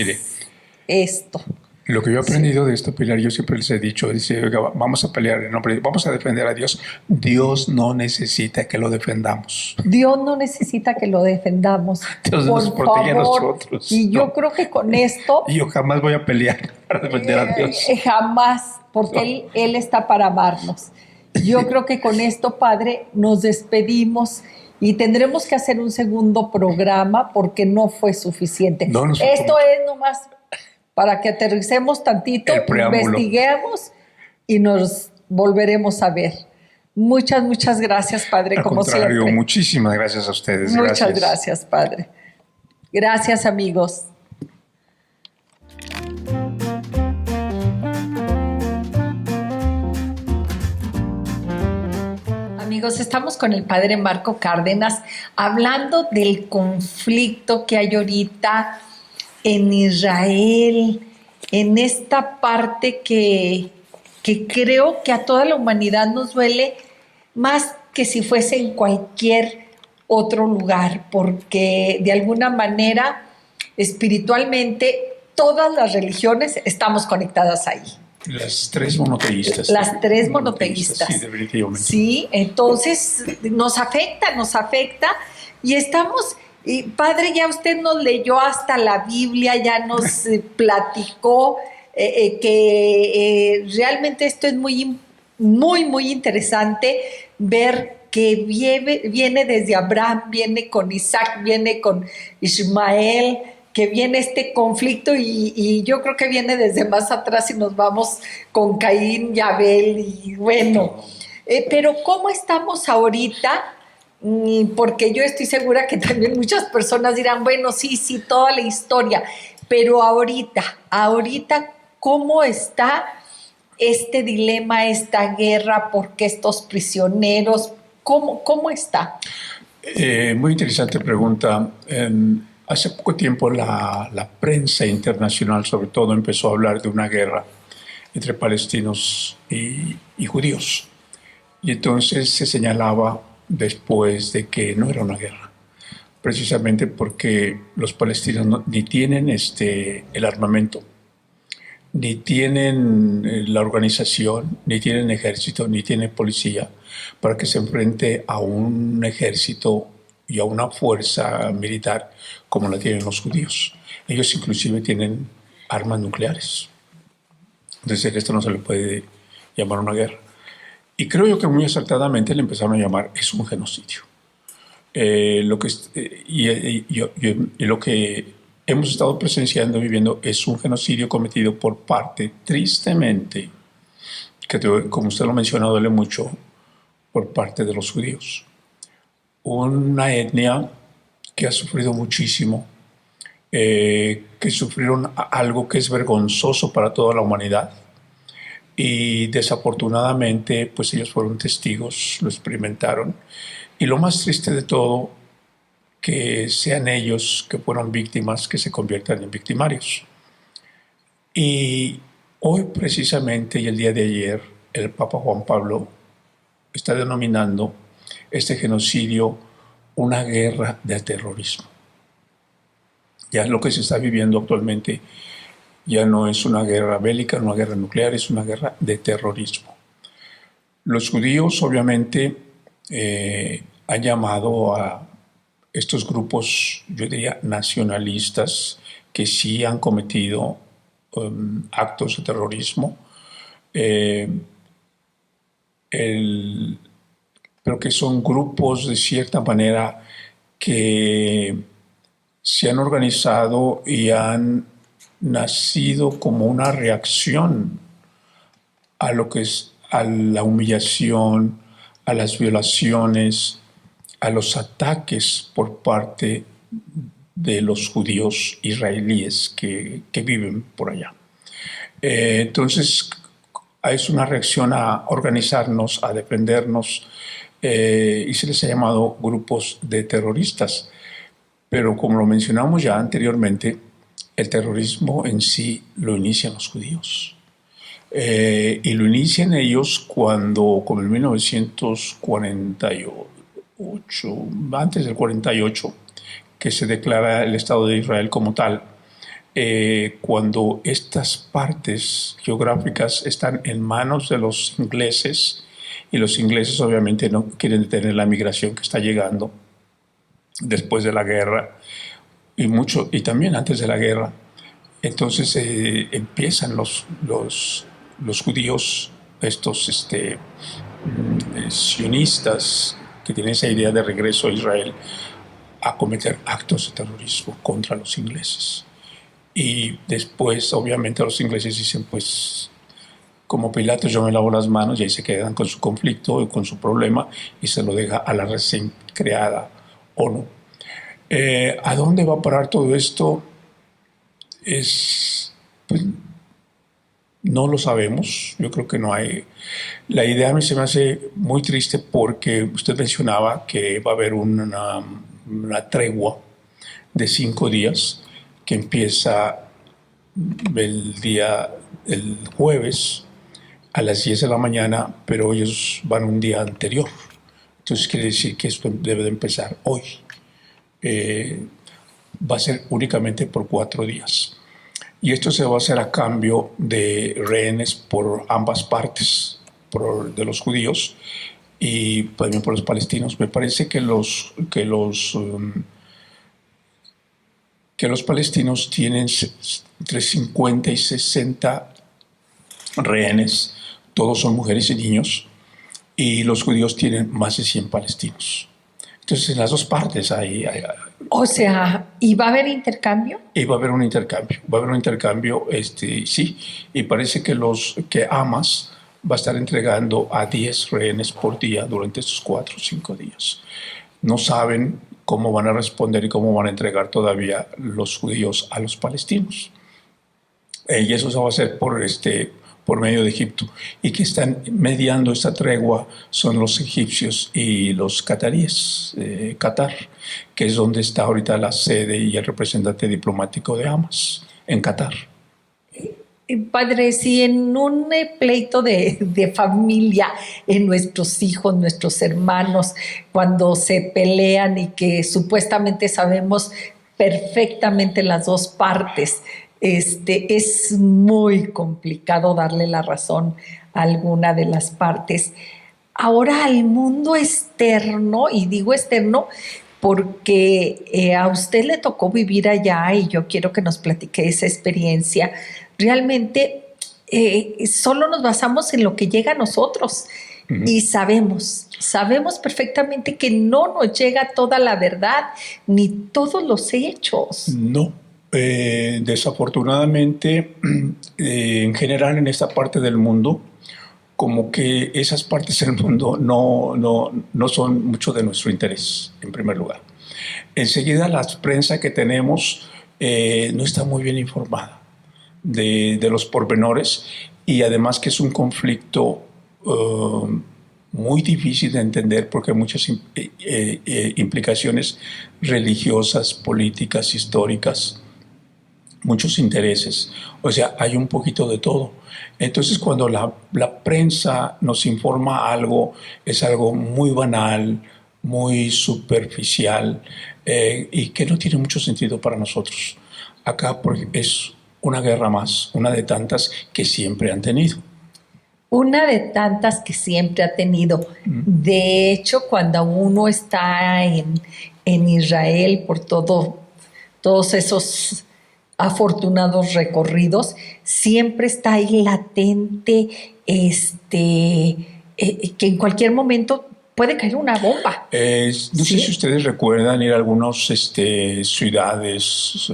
B: esto.
C: Lo que yo he aprendido de esto, Pilar, yo siempre les he dicho, dice, oiga, vamos a pelear en nombre, vamos a defender a Dios. Dios no necesita que lo defendamos.
B: Dios no necesita que lo defendamos.
C: Dios nos protege a nosotros.
B: Y yo creo que con esto...
C: Y yo jamás voy a pelear para defender a Dios.
B: Jamás, porque Él está para amarnos. Yo creo que con esto, Padre, nos despedimos y tendremos que hacer un segundo programa porque no fue suficiente. Esto es nomás para que aterricemos tantito, investiguemos y nos volveremos a ver. Muchas gracias, Padre, como siempre.
C: Muchísimas gracias a ustedes.
B: Muchas gracias, Padre. Gracias, amigos. Amigos, estamos con el Padre Marco Cárdenas hablando del conflicto que hay ahorita en Israel, en esta parte que creo que a toda la humanidad nos duele más que si fuese en cualquier otro lugar, porque de alguna manera, espiritualmente, todas las religiones estamos conectadas ahí.
C: Las tres monoteístas.
B: Las tres monoteístas.
C: Sí, definitivamente.
B: Sí, entonces nos afecta y estamos... Y Padre, ya usted nos leyó hasta la Biblia, ya nos platicó que realmente esto es muy interesante ver que viene desde Abraham, viene con Isaac, viene con Ismael, que viene este conflicto y yo creo que viene desde más atrás y nos vamos con Caín y Abel y bueno. Pero ¿cómo estamos ahorita? Porque yo estoy segura que también muchas personas dirán, bueno, sí, toda la historia, pero ahorita, ¿cómo está este dilema, esta guerra? ¿Por qué estos prisioneros? ¿Cómo está?
C: Muy interesante pregunta. Hace poco tiempo la prensa internacional, sobre todo, empezó a hablar de una guerra entre palestinos y judíos. Y entonces se señalaba después de que no era una guerra, precisamente porque los palestinos ni tienen el armamento ni tienen la organización, ni tienen ejército, ni tienen policía para que se enfrente a un ejército y a una fuerza militar como la tienen los judíos. Ellos inclusive tienen armas nucleares. Entonces esto no se le puede llamar una guerra. Y creo yo que muy acertadamente le empezaron a llamar es un genocidio. Lo que hemos estado presenciando, viviendo, es un genocidio cometido por parte, tristemente, como usted lo mencionó, duele mucho, por parte de los judíos. Una etnia que ha sufrido muchísimo, que sufrieron algo que es vergonzoso para toda la humanidad. Y desafortunadamente, pues ellos fueron testigos, lo experimentaron. Y lo más triste de todo, que sean ellos que fueron víctimas, que se conviertan en victimarios. Y hoy precisamente, y el día de ayer, el Papa Juan Pablo está denominando este genocidio una guerra de terrorismo. Ya lo que se está viviendo actualmente ya no es una guerra bélica, una guerra nuclear, es una guerra de terrorismo. Los judíos, obviamente, han llamado a estos grupos, yo diría, nacionalistas, que sí han cometido actos de terrorismo, pero que son grupos, de cierta manera, que se han organizado y han nacido como una reacción a lo que es a la humillación, a las violaciones, a los ataques por parte de los judíos israelíes que viven por allá. Entonces, es una reacción a organizarnos, a defendernos, y se les ha llamado grupos de terroristas. Pero como lo mencionamos ya anteriormente, el terrorismo en sí lo inician los judíos. Y lo inician ellos cuando, como en 1948, antes del 48, que se declara el Estado de Israel como tal, cuando estas partes geográficas están en manos de los ingleses, y los ingleses obviamente no quieren detener la migración que está llegando después de la guerra, y también antes de la guerra. Entonces empiezan los judíos, estos sionistas que tienen esa idea de regreso a Israel, a cometer actos de terrorismo contra los ingleses. Y después, obviamente, los ingleses dicen, pues, como Pilato, yo me lavo las manos, y ahí se quedan con su conflicto y con su problema, y se lo deja a la recién creada ONU. ¿A dónde va a parar todo esto? Pues, no lo sabemos. Yo creo que no hay. La idea a mí se me hace muy triste porque usted mencionaba que va a haber una tregua de 5 días que empieza el jueves a las 10 de la mañana, pero ellos van un día anterior. Entonces quiere decir que esto debe de empezar hoy. Va a ser únicamente por 4 días. Y esto se va a hacer a cambio de rehenes por ambas partes, de los judíos y también por los palestinos. Me parece que los palestinos tienen entre 50 y 60 rehenes, todos son mujeres y niños, y los judíos tienen más de 100 palestinos. Entonces, en las dos partes hay.
B: O sea, ¿y va a haber intercambio?
C: Y va a haber un intercambio, sí. Y parece que Hamas va a estar entregando a 10 rehenes por día durante estos 4 o 5 días. No saben cómo van a responder y cómo van a entregar todavía los judíos a los palestinos. Y eso se va a hacer por medio de Egipto. Y que están mediando esta tregua son los egipcios y los cataríes, Qatar, que es donde está ahorita la sede y el representante diplomático de Hamas, en Qatar.
B: Padre, si en un pleito de familia, en nuestros hijos, nuestros hermanos, cuando se pelean y que supuestamente sabemos perfectamente las dos partes, es muy complicado darle la razón a alguna de las partes. Ahora al mundo externo, y digo externo porque a usted le tocó vivir allá y yo quiero que nos platique esa experiencia. Realmente solo nos basamos en lo que llega a nosotros y sabemos perfectamente que no nos llega toda la verdad ni todos los hechos.
C: No, desafortunadamente, en general en esta parte del mundo, como que esas partes del mundo no son mucho de nuestro interés, en primer lugar. Enseguida, la prensa que tenemos no está muy bien informada de los pormenores, y además que es un conflicto muy difícil de entender porque hay muchas implicaciones religiosas, políticas, históricas, muchos intereses. O sea, hay un poquito de todo. Entonces, cuando la prensa nos informa algo, es algo muy banal, muy superficial, y que no tiene mucho sentido para nosotros. Acá es una guerra más, una de tantas que siempre han tenido.
B: Una de tantas que siempre ha tenido. De hecho, cuando uno está en Israel por todos esos afortunados recorridos, siempre está ahí latente que en cualquier momento puede caer una bomba.
C: No sé si ustedes recuerdan ir a algunas ciudades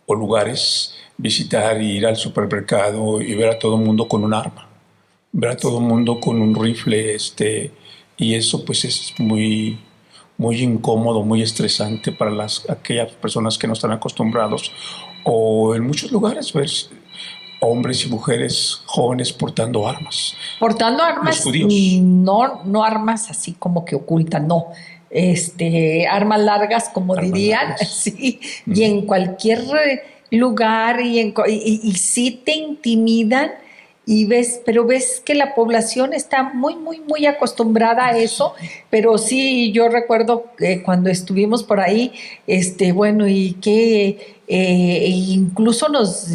C: o lugares, visitar, ir al supermercado y ver a todo el mundo con un arma, ver a todo el mundo con un rifle, y eso pues es muy, muy incómodo, muy estresante para aquellas personas que no están acostumbrados. O en muchos lugares ver hombres y mujeres jóvenes portando armas.
B: Portando armas,
C: los judíos.
B: No armas así como que ocultas, no. Armas largas, como armas dirían, largas. Sí, y en cualquier lugar y sí te intimidan pero ves que la población está muy, muy, muy acostumbrada a eso, pero sí, yo recuerdo cuando estuvimos por ahí, bueno, y que incluso nos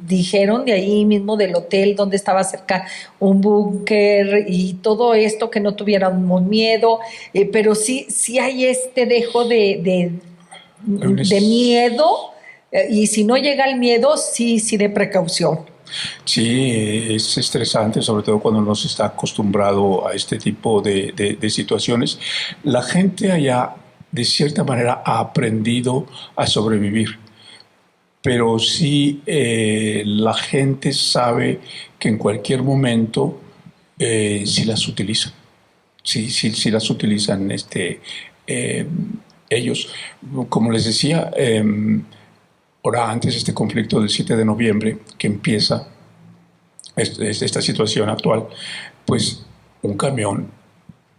B: dijeron de ahí mismo del hotel donde estaba cerca un búnker y todo esto, que no tuviéramos miedo, pero sí hay dejo de miedo, y si no llega el miedo, sí de precaución.
C: Sí, es estresante, sobre todo cuando no se está acostumbrado a este tipo de situaciones. La gente allá, de cierta manera, ha aprendido a sobrevivir, pero sí la gente sabe que en cualquier momento sí las utilizan. Sí las utilizan ellos. Como les decía, ahora antes este conflicto del 7 de noviembre, que empieza esta situación actual, pues un camión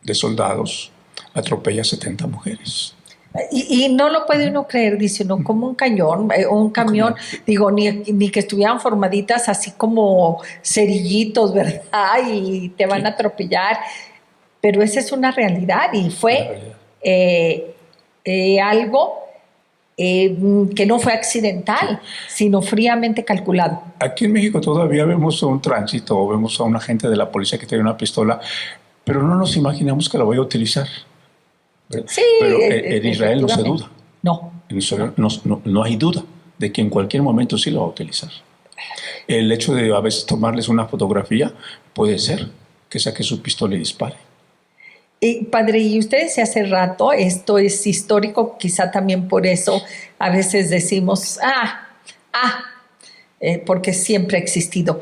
C: de soldados atropella a 70 mujeres.
B: Y no lo puede uno creer, dice uno, como un camión, digo, ni que estuvieran formaditas así como cerillitos, ¿verdad? Y te van a atropellar, pero esa es una realidad y fue algo que no fue accidental, sino fríamente calculado.
C: Aquí en México todavía vemos un tránsito, vemos a un agente de la policía que tiene una pistola, pero no nos imaginamos que la voy a utilizar.
B: Sí,
C: pero en Israel no se duda.
B: No.
C: En Israel no hay duda de que en cualquier momento sí lo va a utilizar. El hecho de a veces tomarles una fotografía puede ser que saque su pistola y dispare.
B: Padre, y usted decía hace rato, esto es histórico, quizá también por eso a veces decimos, porque siempre ha existido.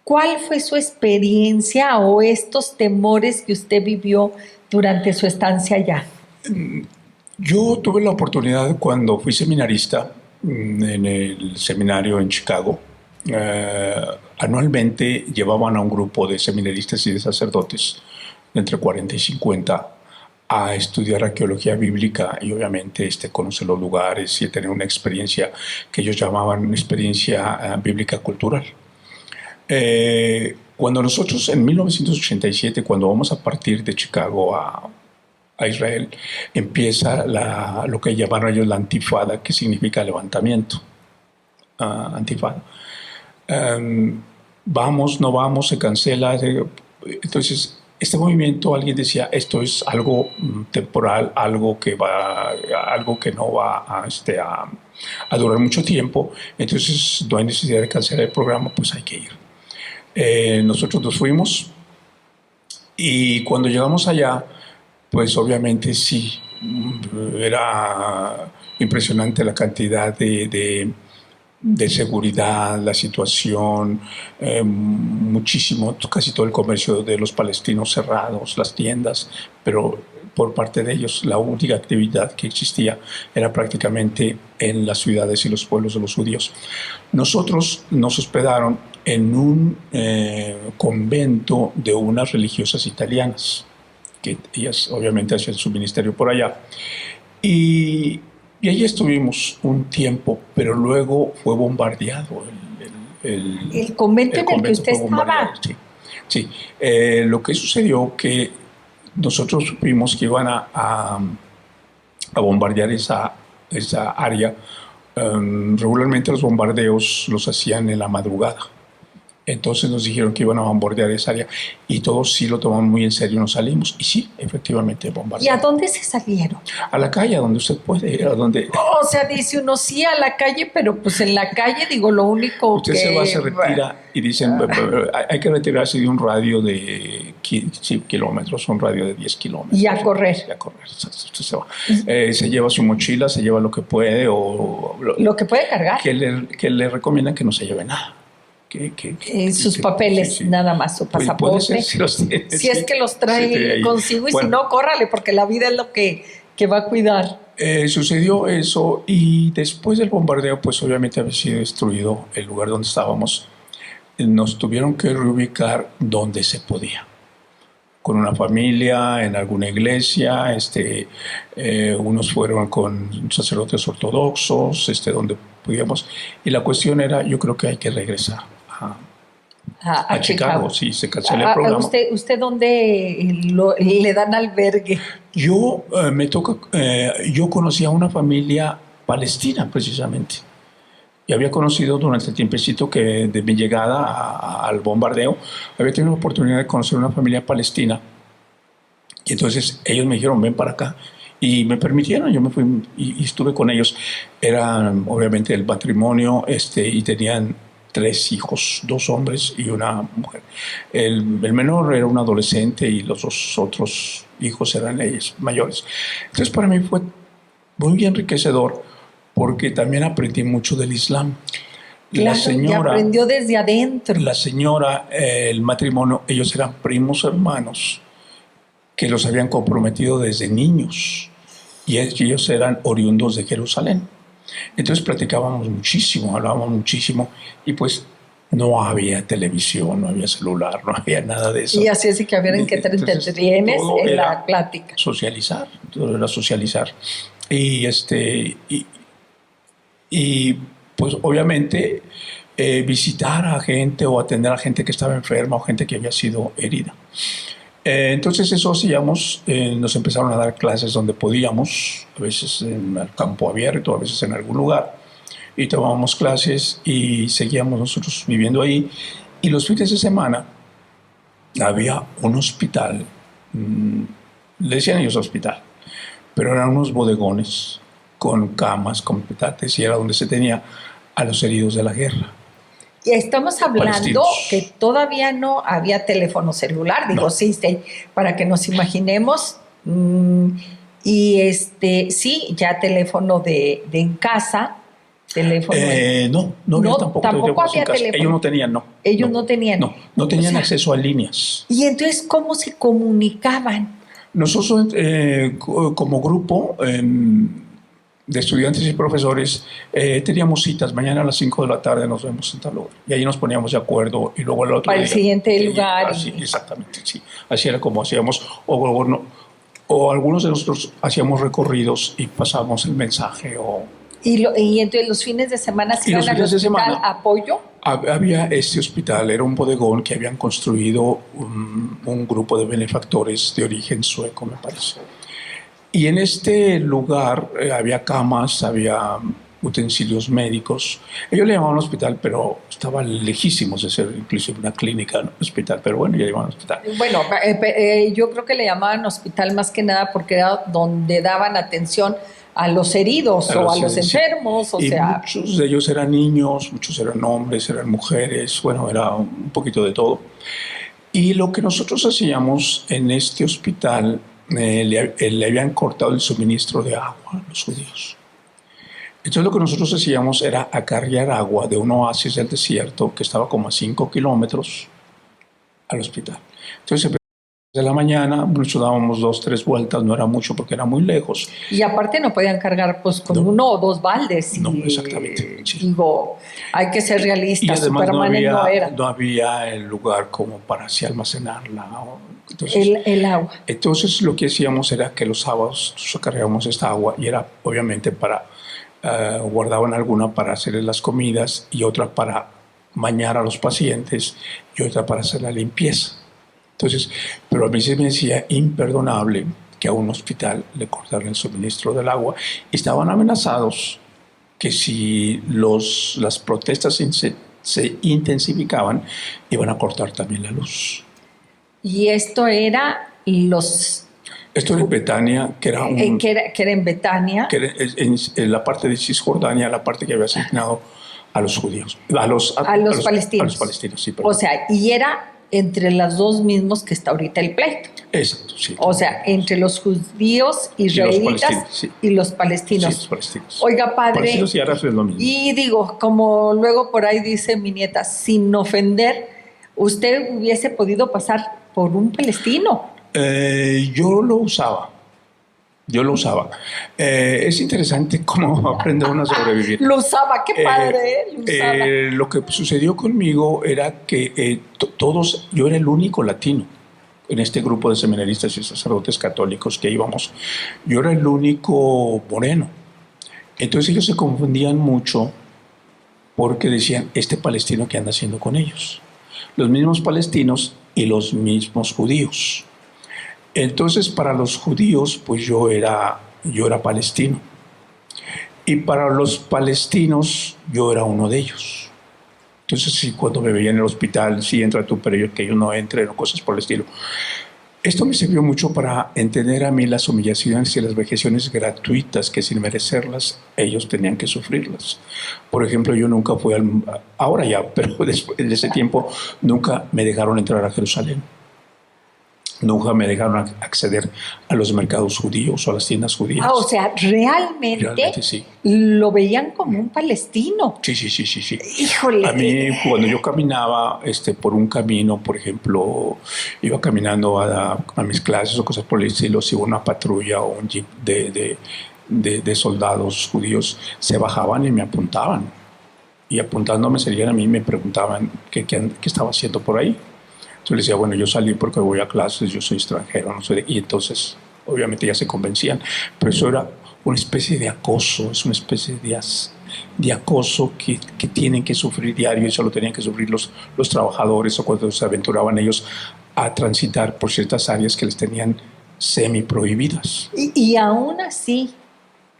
B: ¿Cuál fue su experiencia o estos temores que usted vivió durante su estancia allá?
C: Yo tuve la oportunidad cuando fui seminarista en el seminario en Chicago. Anualmente llevaban a un grupo de seminaristas y de sacerdotes de entre 40 y 50 a estudiar arqueología bíblica y obviamente conocer los lugares y tener una experiencia que ellos llamaban una experiencia bíblica cultural. Cuando nosotros en 1987, cuando vamos a partir de Chicago a Israel, empieza lo que llamaron ellos la intifada, que significa levantamiento. Antifada. Vamos, no vamos, se cancela. Entonces, este movimiento, alguien decía, esto es algo temporal, algo que no va a durar mucho tiempo, entonces no hay necesidad de cancelar el programa, pues hay que ir. Nosotros nos fuimos y cuando llegamos allá, pues obviamente sí, era impresionante la cantidad de seguridad, la situación, muchísimo, casi todo el comercio de los palestinos cerrados, las tiendas, pero por parte de ellos la única actividad que existía era prácticamente en las ciudades y los pueblos de los judíos. Nosotros nos hospedaron en un convento de unas religiosas italianas, que ellas obviamente hacían su ministerio por allá, y allí estuvimos un tiempo, pero luego fue bombardeado.
B: El convento en el que usted estaba.
C: Sí, sí. Lo que sucedió que nosotros supimos que iban a bombardear esa área. Regularmente los bombardeos los hacían en la madrugada. Entonces nos dijeron que iban a bombardear esa área y todos sí lo tomamos muy en serio, nos salimos y sí, efectivamente bombardearon.
B: ¿Y a dónde se salieron?
C: A la calle, a donde usted puede, a donde...
B: O sea, dice uno sí a la calle, pero pues en la calle, digo, lo único
C: usted
B: que...
C: se va, se retira y dicen, hay que retirarse de un radio de 15 kilómetros, un radio de 10 kilómetros.
B: Y a correr.
C: Y a correr, usted se va. Se lleva su mochila, se lleva lo que puede o...
B: Lo que puede cargar.
C: Que le recomiendan que no se lleve nada.
B: Sus papeles, sí. Nada más, su pasaporte.
C: Ser, si los tiene,
B: si es que los trae consigo y bueno, si no, córrale, porque la vida es lo que va a cuidar.
C: Sucedió eso y después del bombardeo, pues obviamente había sido destruido el lugar donde estábamos. Nos tuvieron que reubicar donde se podía. Con una familia, en alguna iglesia, unos fueron con sacerdotes ortodoxos, donde podíamos. Y la cuestión era, yo creo que hay que regresar a Chicago. Sí, se canceló el programa.
B: ¿Usted dónde le dan albergue?
C: Yo yo conocí a una familia palestina precisamente. Y había conocido durante el tiempecito que de mi llegada al bombardeo, había tenido la oportunidad de conocer una familia palestina. Y entonces ellos me dijeron, ven para acá. Y me permitieron, yo me fui y estuve con ellos. Eran obviamente el matrimonio y tenían 3 hijos, 2 hombres y una mujer. El menor era un adolescente y los 2 otros hijos eran ellos mayores. Entonces para mí fue muy enriquecedor porque también aprendí mucho del Islam.
B: Claro, la señora, y aprendió desde adentro.
C: La señora, el matrimonio, ellos eran primos hermanos que los habían comprometido desde niños y ellos eran oriundos de Jerusalén. Entonces platicábamos muchísimo, hablábamos muchísimo y pues no había televisión, no había celular, no había nada de eso.
B: Y así es que había que te entretienes en la plática.
C: Socializar, todo era socializar. Y pues obviamente visitar a gente o atender a gente que estaba enferma o gente que había sido herida. Entonces eso hacíamos, nos empezaron a dar clases donde podíamos, a veces en el campo abierto, a veces en algún lugar, y tomábamos clases y seguíamos nosotros viviendo ahí. Y los fines de semana había un hospital, le decían ellos hospital, pero eran unos bodegones con camas, con petates, y era donde se tenía a los heridos de la guerra.
B: Y estamos hablando que todavía no había teléfono celular, digo, no. Sí, para que nos imaginemos. Y sí, ya teléfono de en casa, teléfono.
C: No había tampoco
B: había teléfono.
C: Ellos no tenían, no.
B: Ellos no tenían.
C: No tenían acceso a líneas.
B: ¿Y entonces cómo se comunicaban?
C: Nosotros, como grupo de estudiantes y profesores, teníamos citas. Mañana a las 5 de la tarde nos vemos en tal lugar. Y ahí nos poníamos de acuerdo y luego el otro
B: para día, el siguiente lugar.
C: Así, exactamente, sí. Así era como hacíamos. O algunos de nosotros hacíamos recorridos y pasábamos el mensaje.
B: ¿Y entonces los fines de semana se iban al hospital apoyo?
C: Había este hospital, era un bodegón que habían construido un grupo de benefactores de origen sueco, me parece. Y en este lugar había camas, había utensilios médicos. Ellos le llamaban hospital, pero estaba lejísimos de ser inclusive una clínica, ¿no? Hospital, pero bueno, ya le llamaban hospital.
B: Bueno, yo creo que le llamaban hospital más que nada porque era donde daban atención a los heridos o a los enfermos, o
C: y
B: sea...
C: muchos de ellos eran niños, muchos eran hombres, eran mujeres, bueno, era un poquito de todo. Y lo que nosotros hacíamos en este hospital, le habían cortado el suministro de agua a los judíos. Entonces lo que nosotros hacíamos era acarrear agua de un oasis del desierto que estaba como a 5 kilómetros al hospital. Entonces de la mañana, muchos dábamos 2, 3 vueltas, no era mucho porque era muy lejos.
B: Y aparte no podían cargar pues con 1 o 2 baldes.
C: No, exactamente. Sí.
B: Digo, hay que ser realistas.
C: Y además
B: no era.
C: No había el lugar como para así almacenarla. Entonces,
B: el agua.
C: Entonces lo que hacíamos era que los sábados cargábamos esta agua y era obviamente para, guardaban alguna para hacer las comidas y otra para bañar a los pacientes y otra para hacer la limpieza. Entonces, pero a mí se me decía imperdonable que a un hospital le cortaran el suministro del agua. Estaban amenazados que si las protestas se intensificaban, iban a cortar también la luz.
B: Y esto era
C: Esto era en Betania, que era
B: en Betania.
C: Que era en la parte de Cisjordania, la parte que había asignado a los judíos. A los palestinos. A los palestinos, sí. Perdón.
B: O sea, y era entre los dos mismos que está ahorita el pleito.
C: Exacto, sí.
B: O sea, entre los judíos israelitas y los palestinos.
C: Sí, los palestinos.
B: Oiga, padre.
C: Palestinos y árabes es lo mismo.
B: Y digo, como luego por ahí dice mi nieta, sin ofender, ¿usted hubiese podido pasar por un palestino?
C: Yo lo usaba. Es interesante cómo aprende uno a sobrevivir.
B: Lo usaba, qué padre. Lo usaba.
C: Lo que sucedió conmigo era que yo era el único latino en este grupo de seminaristas y sacerdotes católicos que íbamos. Yo era el único moreno. Entonces ellos se confundían mucho porque decían, este palestino, ¿qué anda haciendo con ellos? Los mismos palestinos y los mismos judíos. Entonces, para los judíos, pues yo era palestino. Y para los palestinos, yo era uno de ellos. Entonces, sí, cuando me veían en el hospital, sí, entra tú, pero que yo no entre, o cosas por el estilo. Esto me sirvió mucho para entender a mí las humillaciones y las vejaciones gratuitas que sin merecerlas, ellos tenían que sufrirlas. Por ejemplo, yo nunca fui ahora ya, pero después de ese tiempo, nunca me dejaron entrar a Jerusalén. Nunca me dejaron acceder a los mercados judíos o a las tiendas judías.
B: O sea, realmente
C: sí.
B: Lo veían como un palestino.
C: Sí.
B: Híjole.
C: A mí, cuando yo caminaba por un camino, por ejemplo, iba caminando a mis clases o cosas por el estilo, si una patrulla o un jeep de soldados judíos se bajaban y me apuntaban. Y apuntándome serían a mí, me preguntaban qué estaba haciendo por ahí. Yo les decía, bueno, yo salí porque voy a clases, yo soy extranjero, no soy y entonces, obviamente ya se convencían, pero eso era una especie de acoso, es una especie de acoso que tienen que sufrir diario y solo tenían que sufrir los trabajadores o cuando se aventuraban ellos a transitar por ciertas áreas que les tenían semi prohibidas.
B: Y aún así,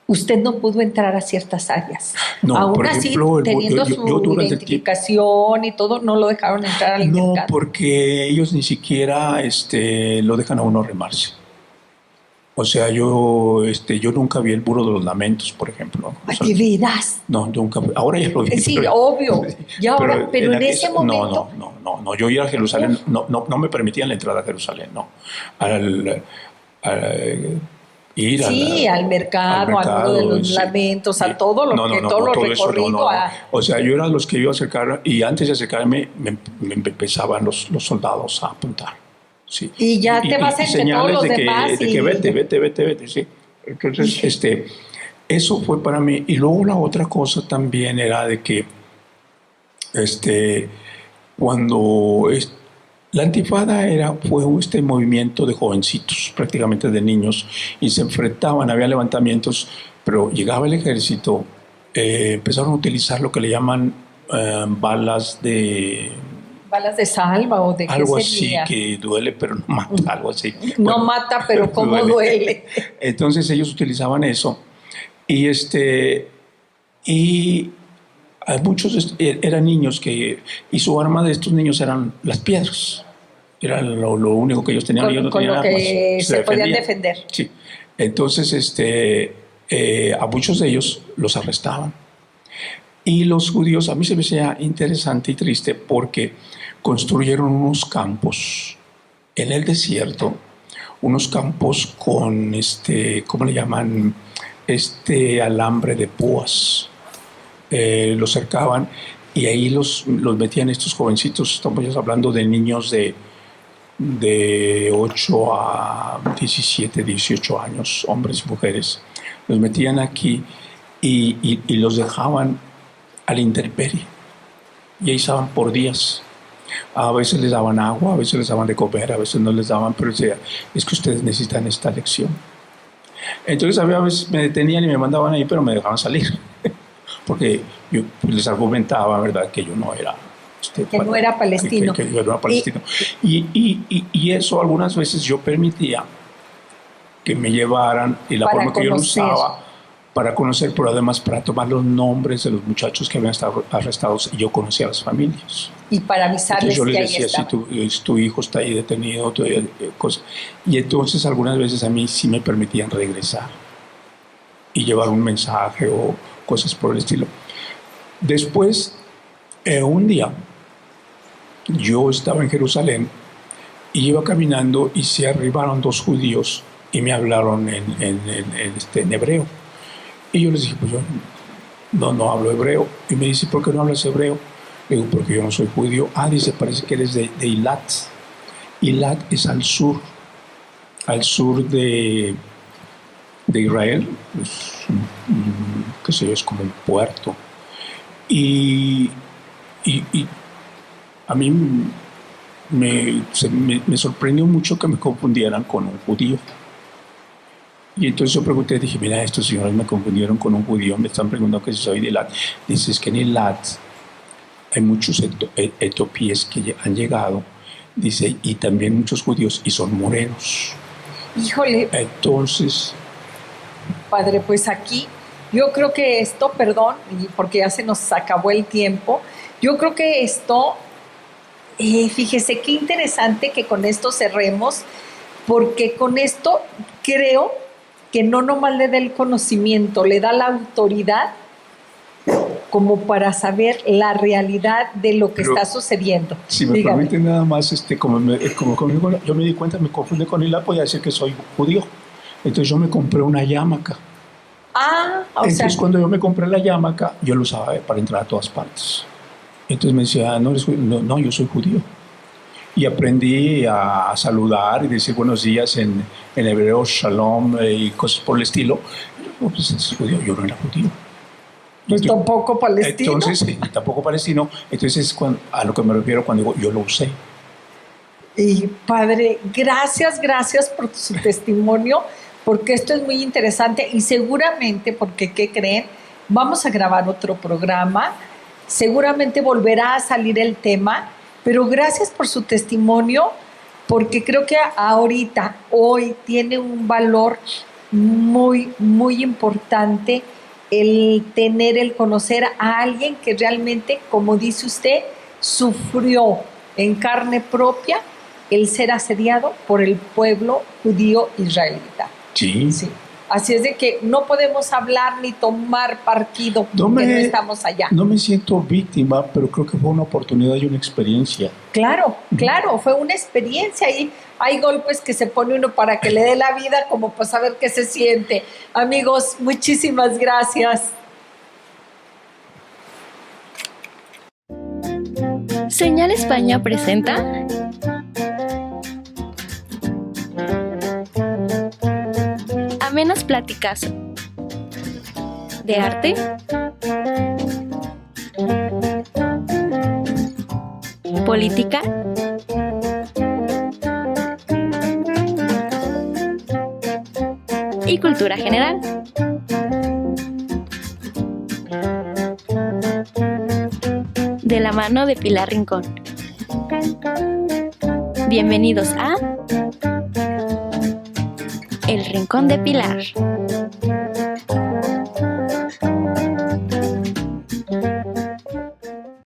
B: usted no pudo entrar a ciertas áreas.
C: No,
B: aún
C: por
B: así,
C: ejemplo,
B: teniendo su identificación y todo, no lo dejaron entrar al mercado.
C: No, porque ellos ni siquiera lo dejan a uno remarse. O sea, yo nunca vi el Muro de los Lamentos, por ejemplo.
B: Ay, ¿de veras?
C: No, nunca. Ahora ya lo vi.
B: Sí, obvio. Y ahora, pero en ese momento...
C: No. Yo ir a Jerusalén, no me permitían la entrada a Jerusalén, no. Al mercado, al Muro de los
B: Lamentos, a todo lo todo recorrido.
C: O sea, yo era los que iba a acercar y antes de acercarme me empezaban los soldados a apuntar. Sí.
B: Y ya te vas entre todos los demás.
C: De que vete, sí. Entonces, eso fue para mí. Y luego la otra cosa también era de que cuando la Intifada fue este movimiento de jovencitos, prácticamente de niños, y se enfrentaban, había levantamientos, pero llegaba el ejército, empezaron a utilizar lo que le llaman balas de
B: salva o de qué
C: algo
B: sería.
C: Así que duele pero no mata, algo así.
B: No mata, pero cómo duele.
C: Entonces ellos utilizaban eso y Y hay muchos eran niños y su arma de estos niños eran las piedras. Era lo único que ellos tenían. Ellos no
B: con
C: tenían
B: lo que
C: armas.
B: se podían defender.
C: Sí. Entonces, a muchos de ellos los arrestaban. Y los judíos, a mí se me hacía interesante y triste porque construyeron unos campos en el desierto, unos campos con ¿cómo le llaman? Alambre de púas. Los cercaban y ahí los metían estos jovencitos. Estamos hablando de niños de 8 a 17, 18 años, hombres y mujeres. Los metían aquí y los dejaban a la intemperie. Y ahí estaban por días. A veces les daban agua, a veces les daban de comer, a veces no les daban, pero decía, es que ustedes necesitan esta lección. Entonces a veces me detenían y me mandaban ahí, pero me dejaban salir. Porque yo les argumentaba, ¿verdad?, que yo no era...
B: que no era palestino.
C: Que yo no era palestino. Y eso algunas veces yo permitía que me llevaran, y la forma que yo lo usaba, para conocer, pero además para tomar los nombres de los muchachos que habían estado arrestados, y yo conocía a las familias.
B: Y para avisarles
C: yo les
B: que ahí
C: decía,
B: estaban.
C: si tu hijo está ahí detenido, cosas. Y entonces algunas veces a mí sí me permitían regresar y llevar un mensaje o cosas por el estilo. Después, un día, yo estaba en Jerusalén y iba caminando y se arribaron dos judíos y me hablaron en hebreo. Y yo les dije, pues yo no hablo hebreo. Y me dice, ¿por qué no hablas hebreo? Le digo, porque yo no soy judío. Dice, parece que eres de Eilat. Eilat es al sur de Israel. Qué sé yo, es como un puerto. Y a mí me sorprendió mucho que me confundieran con un judío. Y entonces yo pregunté, dije, mira, estos señores me confundieron con un judío, me están preguntando que si soy de Eilat. Dice, es que en Eilat hay muchos etiopíes que han llegado, dice, y también muchos judíos, y son morenos.
B: Híjole.
C: Entonces...
B: Padre, pues aquí yo creo que esto, perdón, porque ya se nos acabó el tiempo, yo creo que esto, fíjese qué interesante que con esto cerremos, porque con esto creo que no nomás le da el conocimiento, le da la autoridad como para saber la realidad de lo que está sucediendo.
C: Si me permiten nada más, como yo me di cuenta, me confundí con Eilat, podía decir que soy judío. Entonces yo me compré una yarmulke. Entonces cuando yo me compré la yarmulke, yo lo usaba para entrar a todas partes. Entonces me decía, no, yo soy judío. Y aprendí a saludar y decir buenos días en hebreo, shalom y cosas por el estilo. Pues es judío, yo no era judío.
B: Pues tampoco palestino.
C: Entonces, tampoco palestino. Entonces a lo que me refiero cuando digo, yo lo usé.
B: Y Padre, gracias por su testimonio, porque esto es muy interesante y seguramente, porque ¿qué creen? Vamos a grabar otro programa, seguramente volverá a salir el tema, pero gracias por su testimonio, porque creo que ahorita, hoy, tiene un valor muy, muy importante el conocer a alguien que realmente, como dice usted, sufrió en carne propia el ser asediado por el pueblo judío israelita.
C: Sí.
B: Así es de que no podemos hablar ni tomar partido porque no estamos allá.
C: No me siento víctima, pero creo que fue una oportunidad y una experiencia.
B: Claro, fue una experiencia y hay golpes que se pone uno para que le dé la vida como para saber qué se siente. Amigos, muchísimas gracias.
A: Señal España presenta amenas pláticas de arte, política, y cultura general. De la mano de Pilar Rincón. Bienvenidos a El Rincón de Pilar.